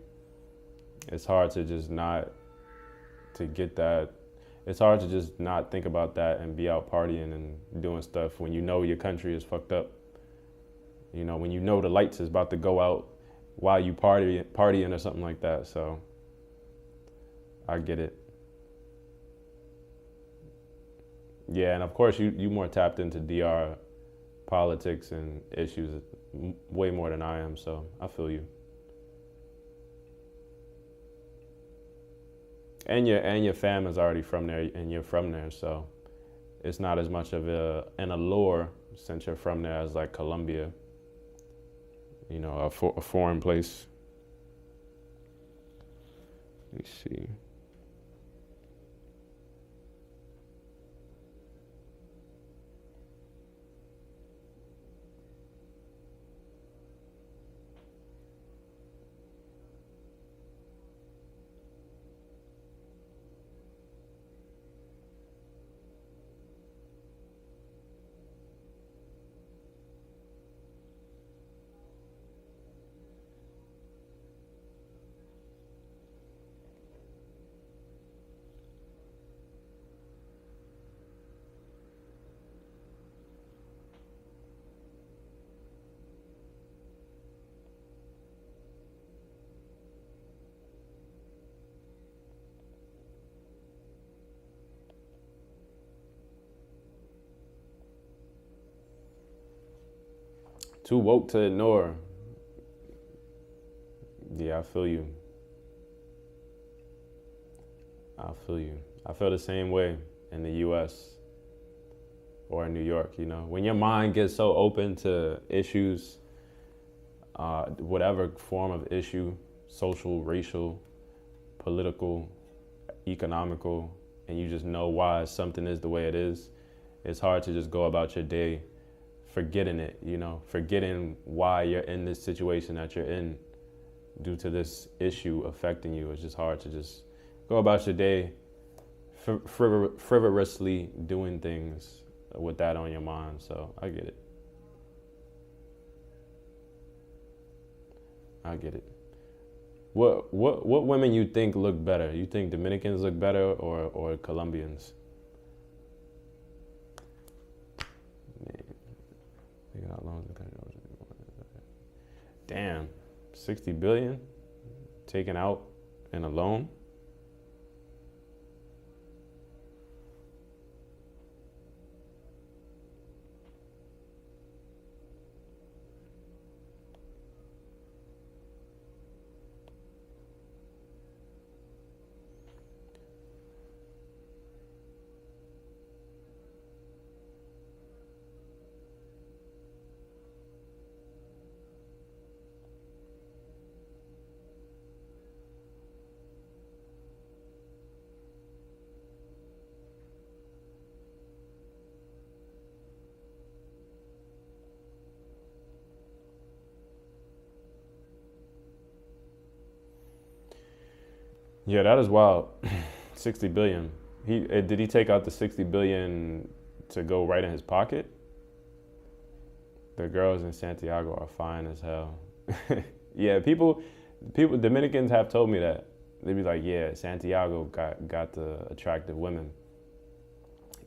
it's hard to just not to get that. It's hard to just not think about that and be out partying and doing stuff when you know your country is fucked up. You know, when you know the lights is about to go out while you partying or something like that. So I get it. Yeah, and of course you more tapped into DR politics and issues way more than I am. So I feel you. And your fam is already from there, and you're from there, so it's not as much of an allure since you're from there as like Colombia. You know, a foreign place. Let me see. Too woke to ignore. Yeah, I feel you. I feel you. I feel the same way in the U.S. or in New York. You know, when your mind gets so open to issues, whatever form of issue, social, racial, political, economical, and you just know why something is the way it is, it's hard to just go about your day forgetting it, you know, forgetting why you're in this situation that you're in due to this issue affecting you. It's just hard to just go about your day frivolously doing things with that on your mind. So I get it. I get it. What women you think look better? You think Dominicans look better or Colombians? Man, think how long is the country? Damn, 60 billion taken out in a loan. Yeah, that is wild. 60 billion. Did he take out the 60 billion to go right in his pocket? The girls in Santiago are fine as hell. Yeah, people Dominicans have told me that. They be like, yeah, Santiago got the attractive women.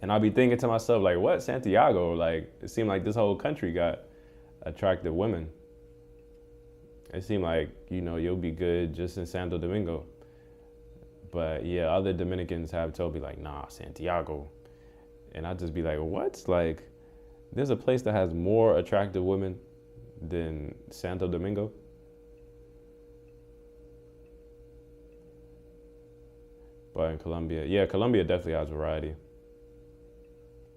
And I'll be thinking to myself, like, what, Santiago? Like, it seemed like this whole country got attractive women. It seemed like, you'll be good just in Santo Domingo. But yeah, other Dominicans have told me, like, nah, Santiago. And I'd just be like, what? Like, there's a place that has more attractive women than Santo Domingo? But in Colombia, yeah, Colombia definitely has variety.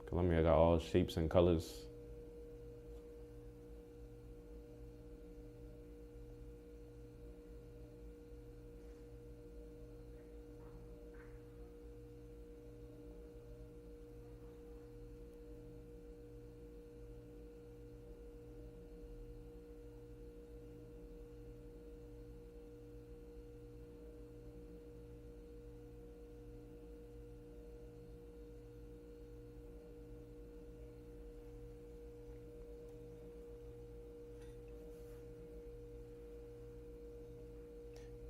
Colombia got all shapes and colors.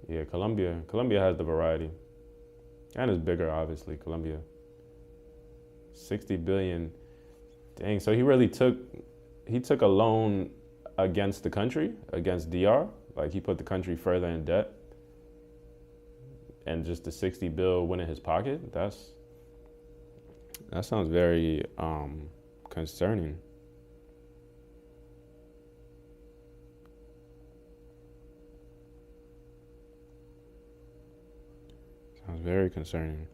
Yeah, Colombia has the variety. And it's bigger, obviously, Colombia. 60 billion. Dang, so he took a loan against the country, against DR. Like he put the country further in debt. And just the 60 bill went in his pocket. That sounds very concerning. Sounds very concerning.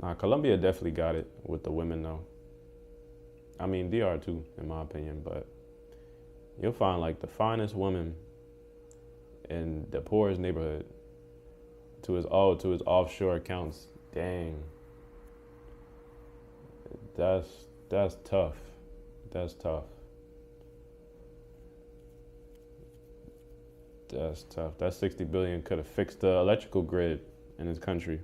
Nah, Colombia definitely got it with the women though. I mean, DR too, in my opinion, but you'll find like the finest woman in the poorest neighborhood to his offshore accounts. Dang. That's tough. That's tough. That's tough. That 60 billion could have fixed the electrical grid in his country.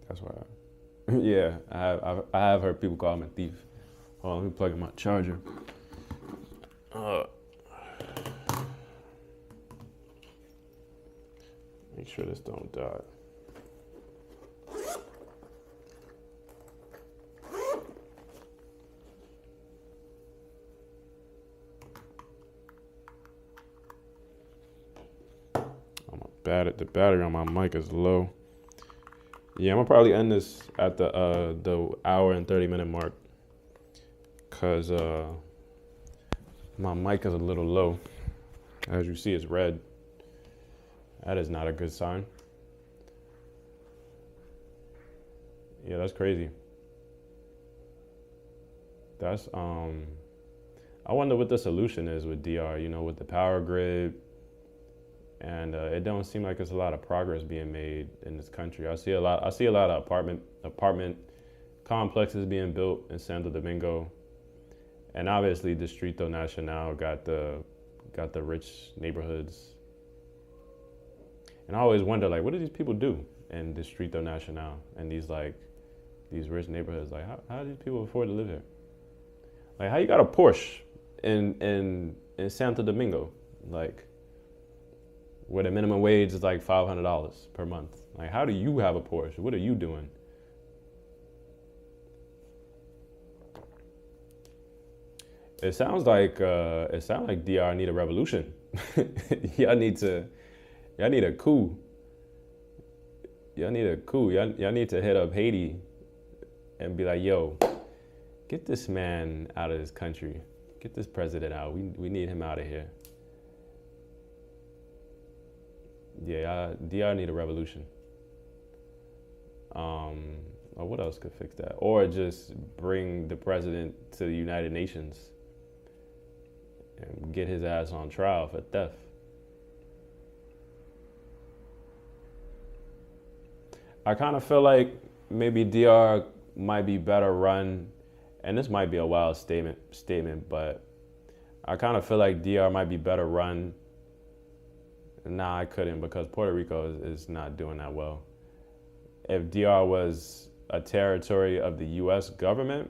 That's why. Yeah, I have heard people call him a thief. Hold on, let me plug in my charger. Make sure this don't die. The battery on my mic is low. Yeah, I'm gonna probably end this at the hour and 30-minute mark, cause my mic is a little low. As you see, it's red. That is not a good sign. Yeah, that's crazy. That's I wonder what the solution is with DR. With the power grid. And it don't seem like there's a lot of progress being made in this country. I see a lot of apartment complexes being built in Santo Domingo, and obviously Distrito Nacional got the rich neighborhoods. And I always wonder, like, what do these people do in Distrito Nacional and these rich neighborhoods? Like, how do these people afford to live here? Like, how you got a Porsche in Santo Domingo, like, where the minimum wage is like $500 per month? Like, how do you have a Porsche? What are you doing? It sounds like DR need a revolution. Y'all need a coup. Y'all need a coup. Y'all need to hit up Haiti and be like, yo, get this man out of this country. Get this president out. We need him out of here. Yeah, DR need a revolution. Or what else could fix that? Or just bring the president to the United Nations and get his ass on trial for theft. I kind of feel like maybe DR might be better run, and this might be a wild statement, but I kind of feel like DR might be better run. Nah, I couldn't because Puerto Rico is not doing that well. If DR was a territory of the U.S. government,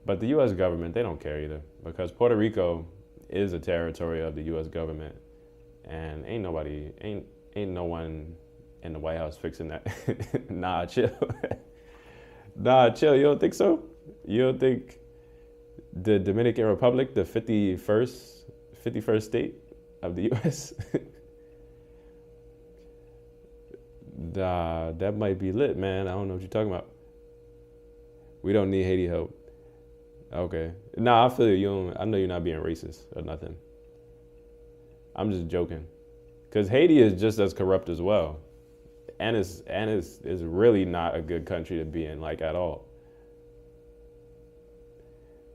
but the U.S. government, they don't care either because Puerto Rico is a territory of the U.S. government, and ain't no one in the White House fixing that. Nah, chill. Nah, chill. You don't think so? You don't think the Dominican Republic, the 51st state of the U.S. Nah, that might be lit, man. I don't know what you're talking about. We don't need Haiti help. Okay. Nah, I feel you. I know you're not being racist or nothing. I'm just joking. Because Haiti is just as corrupt as well. And it's really not a good country to be in, like, at all.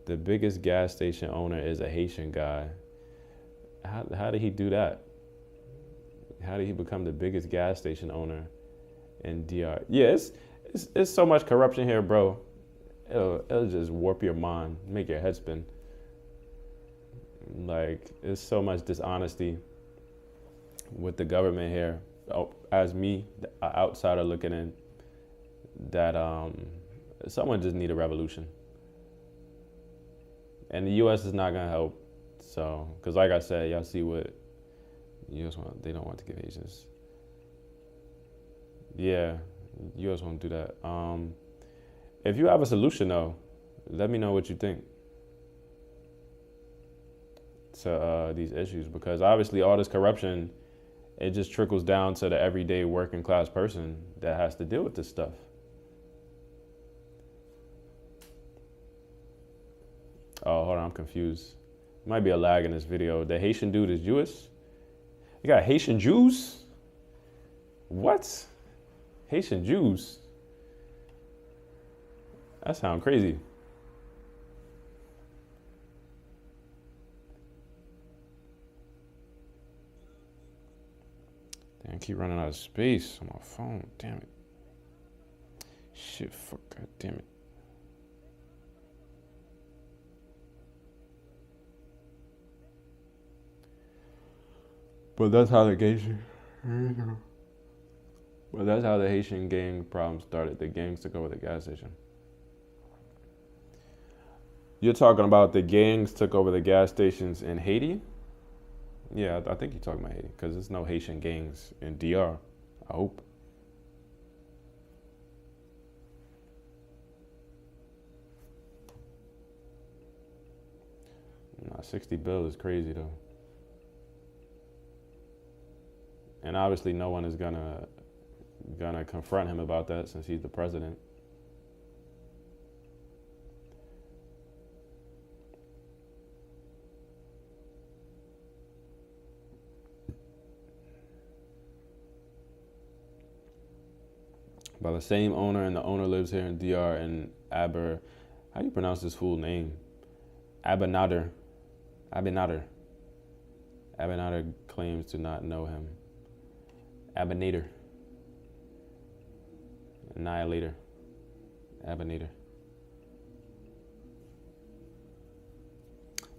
The biggest gas station owner is a Haitian guy. How did he do that? How did he become the biggest gas station owner in DR? Yeah, it's so much corruption here, bro. It'll just warp your mind, make your head spin. Like, it's so much dishonesty with the government here. Oh, as me, the outsider looking in, that someone just need a revolution. And the U.S. is not gonna help. So, because like I said, y'all see what U.S. they don't want to give Asians. Yeah, U.S. won't do that. If you have a solution though, let me know what you think to these issues, because obviously all this corruption, it just trickles down to the everyday working class person that has to deal with this stuff. Oh, hold on, I'm confused. Might be a lag in this video. The Haitian dude is Jewish? You got Haitian Jews? What? Haitian Jews? That sounds crazy. Damn, I keep running out of space on my phone. Damn it. Shit, fuck, god damn it. But that's how the Haitian gang problem started. The gangs took over the gas station. You're talking about the gangs took over the gas stations in Haiti? Yeah, I think you're talking about Haiti, because there's no Haitian gangs in DR, I hope. Nah, 60 bill is crazy though. And obviously no one is gonna confront him about that since he's the president. By the same owner, and the owner lives here in DR in how do you pronounce this fool name? Abinader claims to not know him. Abinader. Annihilator. Abinader.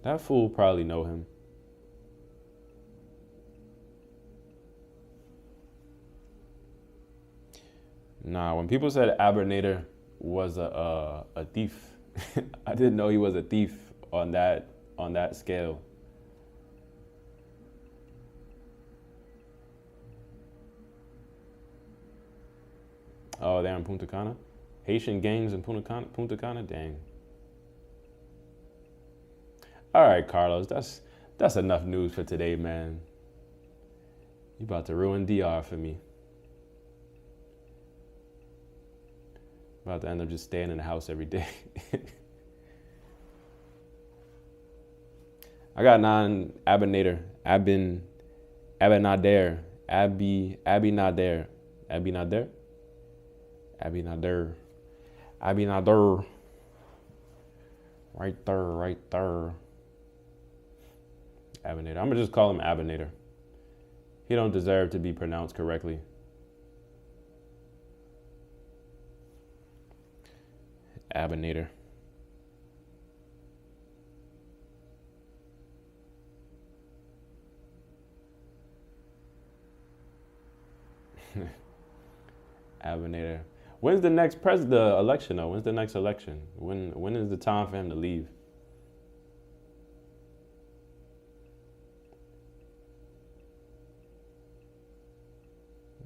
That fool probably know him. Nah, when people said Abinader was a thief, I didn't know he was a thief on that scale. Oh, they're in Punta Cana? Haitian gangs in Punta Cana? Dang. All right, Carlos, that's enough news for today, man. You about to ruin DR for me. About to end up just staying in the house every day. I got Abinader. Abinader. Right there. Abinader. I'm gonna just call him Abinader. He don't deserve to be pronounced correctly. Abinator. Abinator. When's the next the election though? When's the next election? When is the time for him to leave?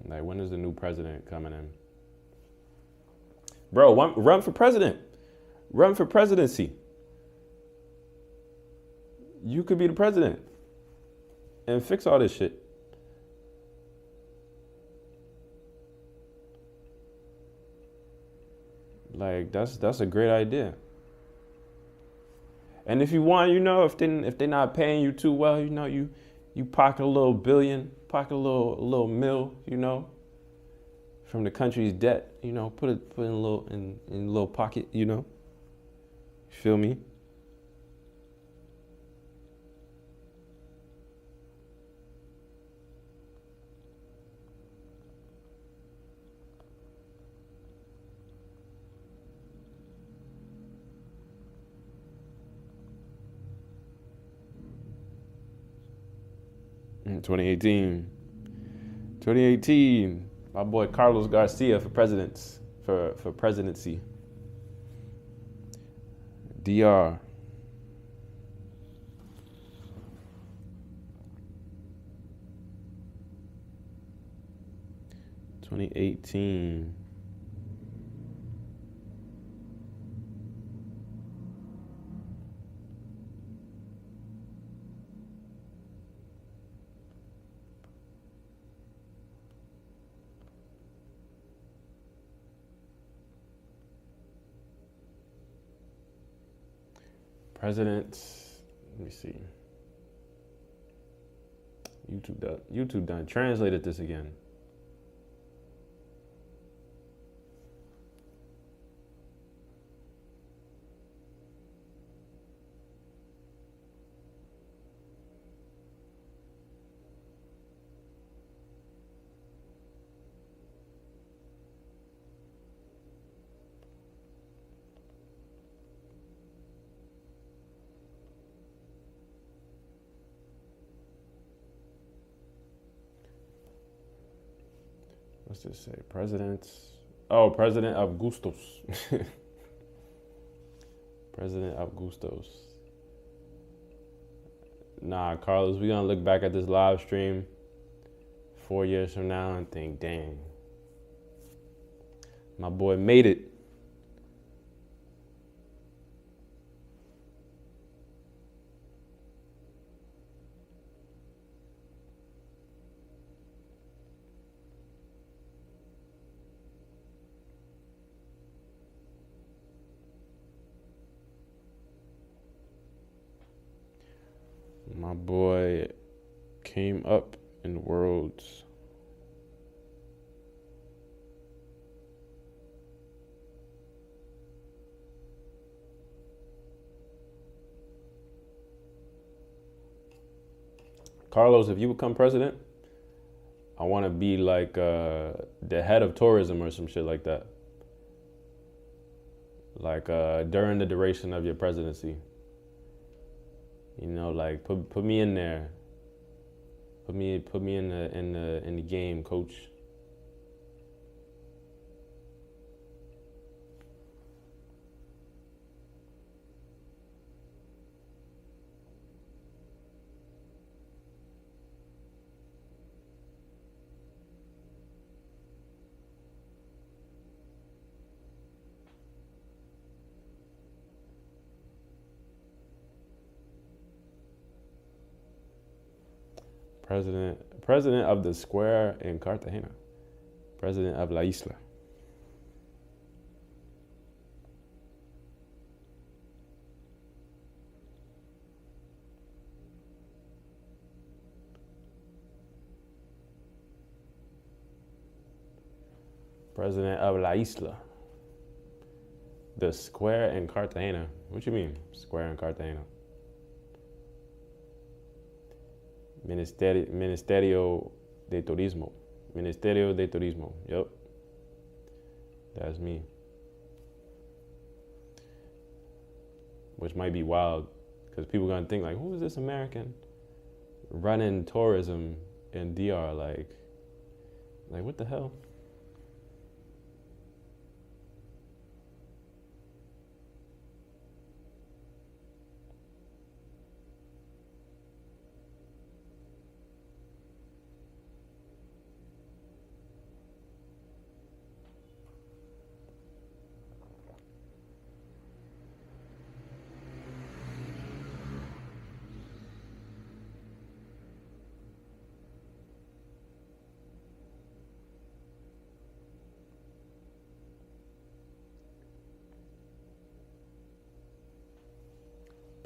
Like when is the new president coming in? Bro, run for president. Run for presidency. You could be the president and fix all this shit. Like that's a great idea. And if you want, if they're not paying you too well, you pocket a little billion, pocket a little mill, from the country's debt, put in a little in a little pocket, You feel me? In 2018, my boy Carlos Garcia for presidency. DR. (2018). President, let me see. YouTube done translated this again. What's this say? President Augustos. President Augustos. Nah, Carlos, we're gonna look back at this live stream 4 years from now and think, dang, my boy made it. My boy came up in worlds. Carlos, if you become president, I want to be like the head of tourism or some shit like that. Like during the duration of your presidency. Like put me in there. Put me in the game, coach. President of the square in Cartagena. President of La Isla. President of La Isla. The square in Cartagena. What you mean, square in Cartagena? Ministerio de Turismo. Ministerio de Turismo. Yep. That's me. which might be wild because people are gonna think like, who is this American running tourism in DR? Like what the hell?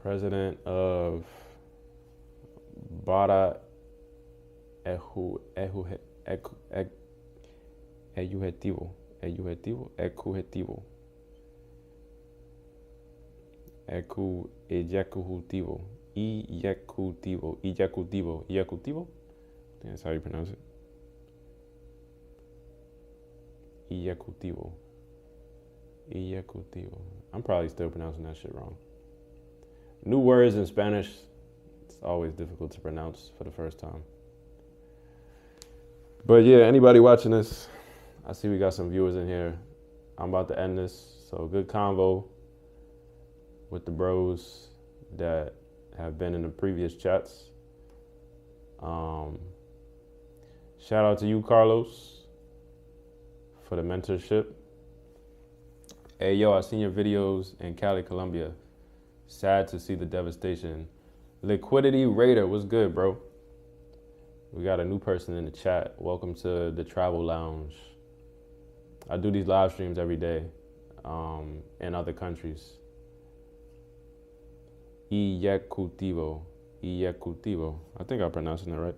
President of Bara Ejecutivo, Ejecutivo. I think that's how you pronounce it. Ejecutivo. I'm probably still pronouncing that shit wrong. New words in Spanish, it's always difficult to pronounce for the first time. But yeah, anybody watching this, I see we got some viewers in here. I'm about to end this. So good convo with the bros that have been in the previous chats. Shout out to you, Carlos, for the mentorship. Hey, yo, I seen your videos in Cali, Colombia. Sad to see the devastation. Liquidity Raider, what's good, bro? We got a new person in the chat. Welcome to the Travel Lounge. I do these live streams every day in other countries. Ejecutivo. I think I'm pronouncing it right.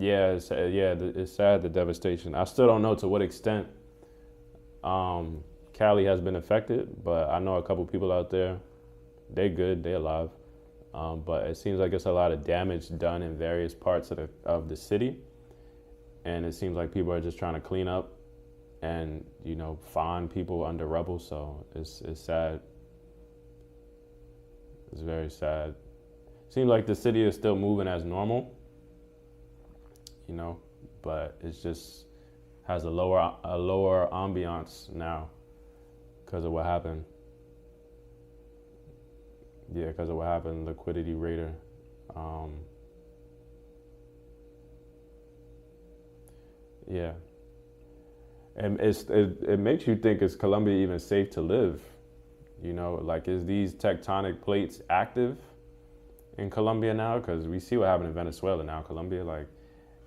It's sad, the devastation. I still don't know to what extent Cali has been affected, but I know a couple people out there. They good, they alive. But it seems like it's a lot of damage done in various parts of the city, and it seems like people are just trying to clean up and find people under rubble. So it's sad. It's very sad. Seems like the city is still moving as normal. But it's just has a lower ambiance now because of what happened. Yeah, because of what happened, Liquidity Raider. Yeah, and it makes you think, is Colombia even safe to live? Like, is these tectonic plates active in Colombia now? Because we see what happened in Venezuela. Now Colombia, like,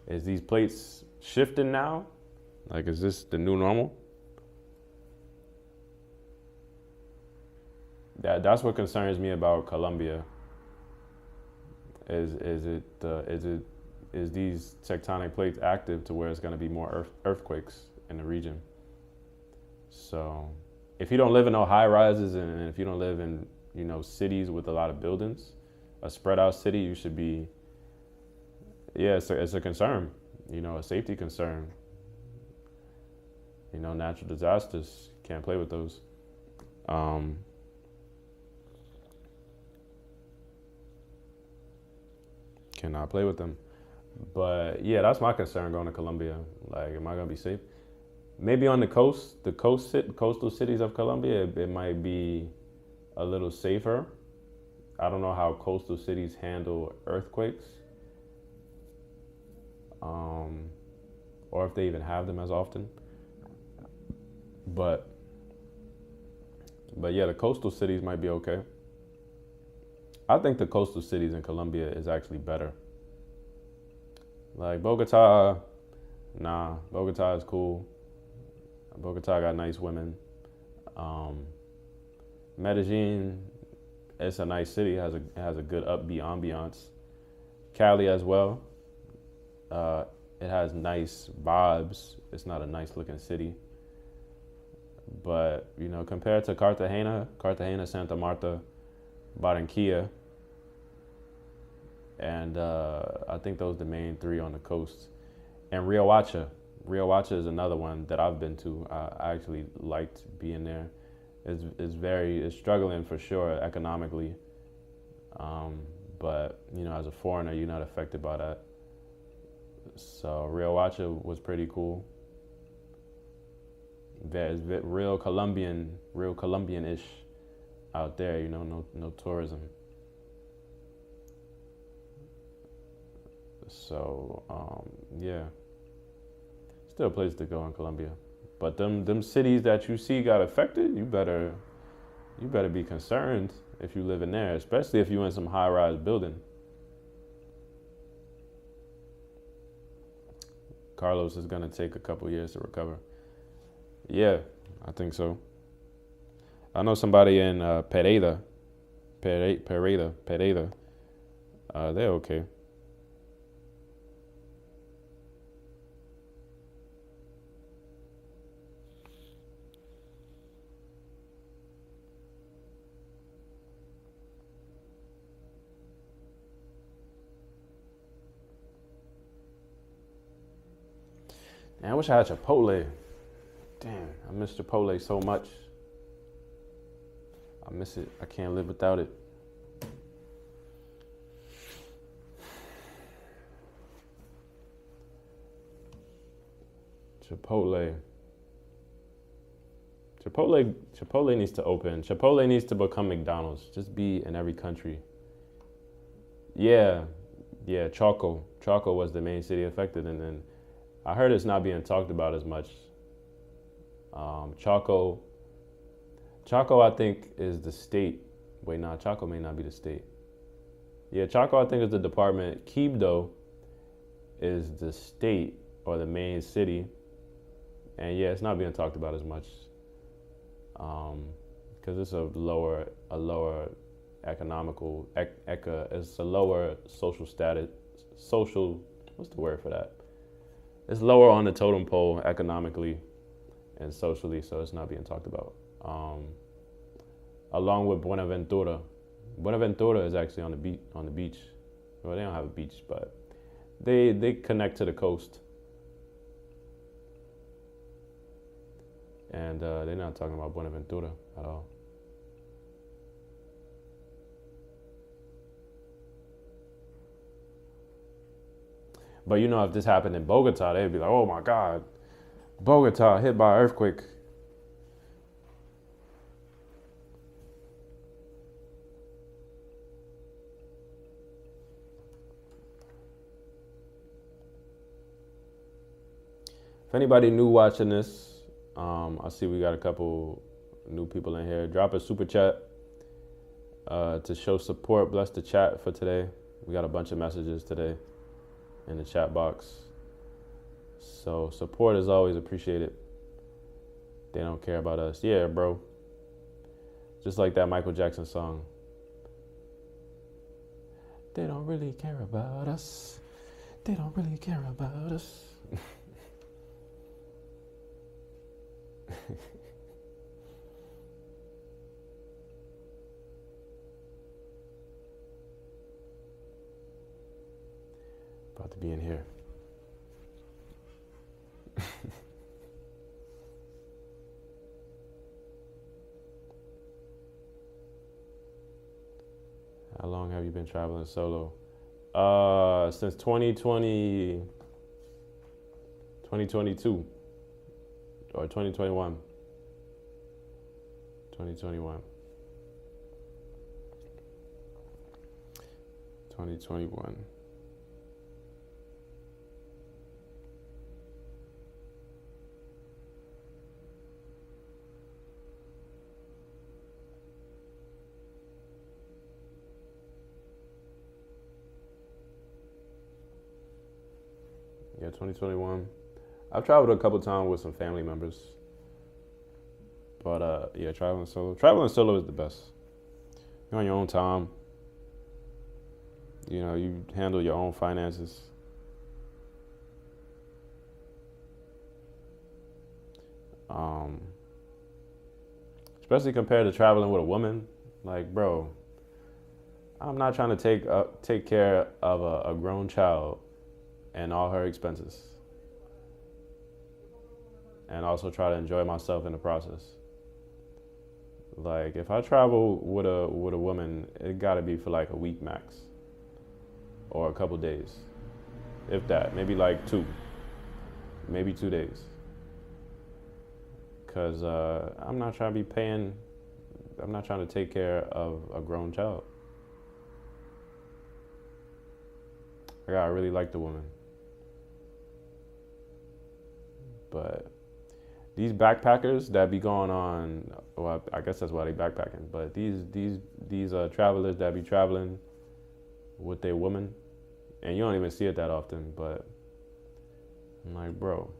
is these plates shifting now? Like, is this the new normal? That's what concerns me about Colombia. Is these tectonic plates active to where it's going to be more earthquakes in the region? So, if you don't live in no high rises and if you don't live in cities with a lot of buildings, a spread out city, you should be. Yeah, it's a concern, a safety concern. Natural disasters, can't play with those. Cannot play with them. But yeah, that's my concern going to Colombia. Like, am I gonna be safe? Maybe on the coast, coastal cities of Colombia, it might be a little safer. I don't know how coastal cities handle earthquakes. Or if they even have them as often. But yeah, the coastal cities might be okay. I think the coastal cities in Colombia is actually better. Like Bogota is cool. Bogota got nice women. Medellin, it's a nice city. It has a good upbeat ambiance. Cali as well. It has nice vibes. It's not a nice looking city. But, compared to Cartagena, Santa Marta, Barranquilla, and I think those are the main three on the coast. And Riohacha is another one that I've been to. I actually liked being there. It's struggling for sure economically, but as a foreigner, you're not affected by that. So Riohacha was pretty cool. It's real Colombian-ish out there. No tourism. So yeah, still a place to go in Colombia. But them cities that you see got affected, you better be concerned if you live in there, especially if you in some high-rise building. Carlos is gonna take a couple years to recover. Yeah, I think so. I know somebody in Pereira. They're okay. Man, I wish I had Chipotle. Damn, I miss Chipotle so much. I miss it. I can't live without it. Chipotle needs to open. Chipotle needs to become McDonald's. Just be in every country. Yeah, Chaco. Chaco was the main city affected, and then I heard it's not being talked about as much. Chaco, I think, is the state. Wait, nah, Chaco may not be the state. Yeah, Chaco, I think, is the department. Quibdó is the state or the main city. And yeah, it's not being talked about as much. Because it's a lower economical, it's a lower social status, what's the word for that? It's lower on the totem pole economically and socially, so it's not being talked about. Along with Buenaventura. Buenaventura is actually on the beach. Well, they don't have a beach, but they connect to the coast. And they're not talking about Buenaventura at all. But if this happened in Bogota, they'd be like, oh my God, Bogota hit by an earthquake. If anybody new watching this, I see we got a couple new people in here. Drop a super chat to show support. Bless the chat for today. We got a bunch of messages today in the chat box. So support is always appreciated. They don't care about us. Yeah, bro. Just like that Michael Jackson song. They don't really care about us. They don't really care about us. About to be in here. How long have you been traveling solo? Since 2022 or 2021. 2021. 2021. Yeah, 2021. I've traveled a couple times with some family members. But yeah, traveling solo. Traveling solo is the best. You're on your own time. You handle your own finances. Especially compared to traveling with a woman. Like, bro, I'm not trying to take care of a grown child and all her expenses, and also try to enjoy myself in the process. Like if I travel with a woman, it got to be for like a week max, or a couple days, if that. Maybe like maybe 2 days. Cause I'm not trying to be paying. I'm not trying to take care of a grown child. I gotta really like the woman. But these backpackers that be going on, well, I guess that's why they backpacking. But these travelers that be traveling with their woman, and you don't even see it that often. But I'm like, bro,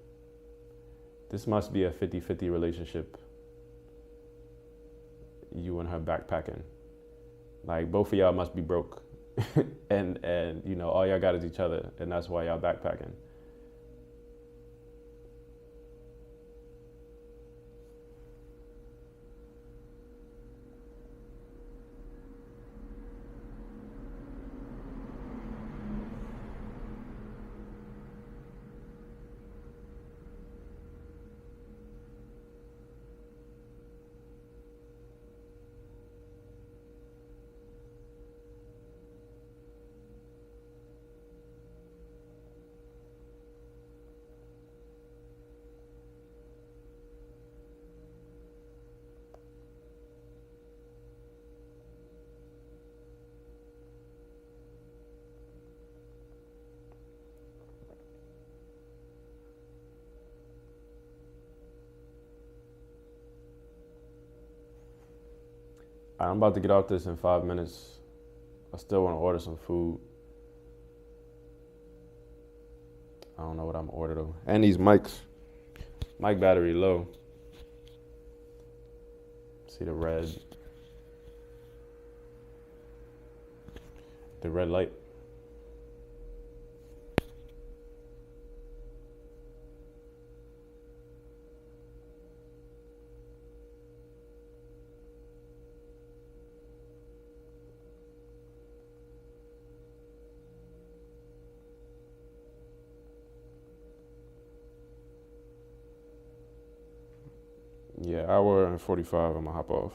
this must be a 50-50 relationship. You and her backpacking, like both of y'all must be broke, and you know all y'all got is each other, and that's why y'all backpacking. I'm about to get off this in 5 minutes. I still want to order some food. I don't know what I'm gonna order though. And these mic battery low. See the red light. Yeah, hour and 45. I'm gonna hop off.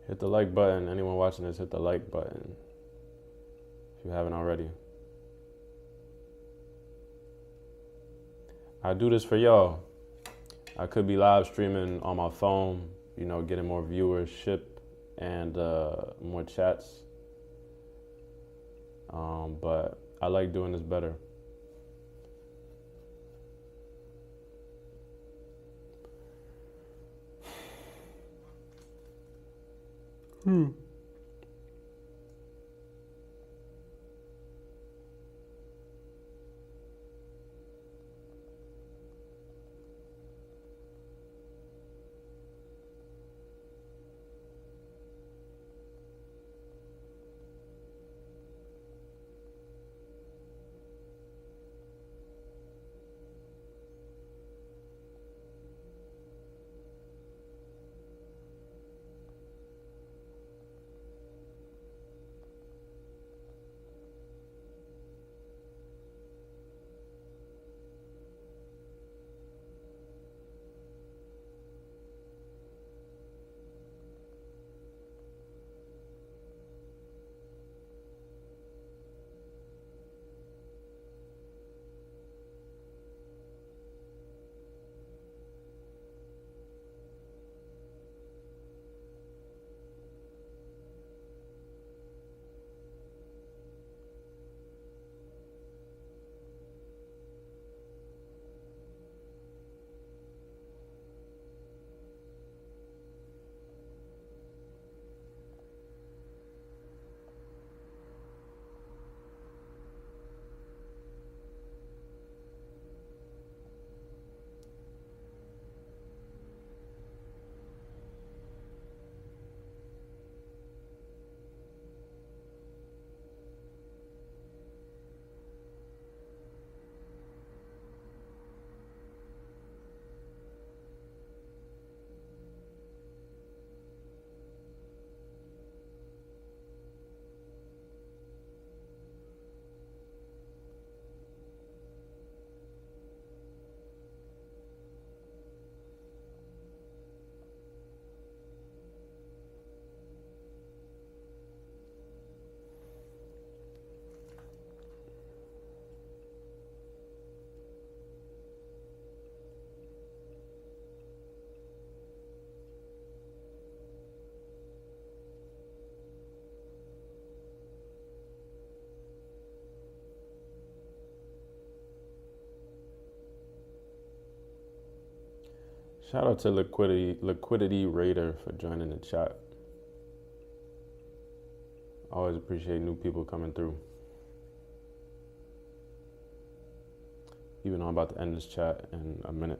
Hit the like button. Anyone watching this, hit the like button if you haven't already. I do this for y'all. I could be live streaming on my phone, you know, getting more viewership and more chats. But I like doing this better. Shout out to Liquidity Raider for joining the chat. Always appreciate new people coming through. Even though I'm about to end this chat in a minute.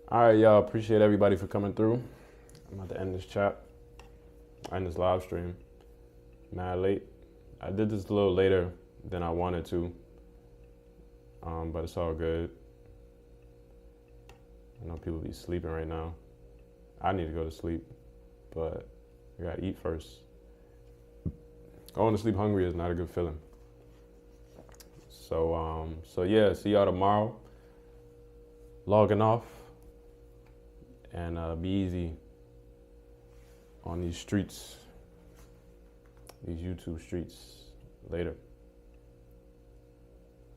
All right, y'all. Appreciate everybody for coming through. I'm about to end this chat, end this live stream. Mad late. I did this a little later than I wanted to, but it's all good. I know people be sleeping right now. I need to go to sleep, but I gotta eat first. Going to sleep hungry is not a good feeling. So yeah, see y'all tomorrow. Logging off. And be easy on these streets, these YouTube streets. Later.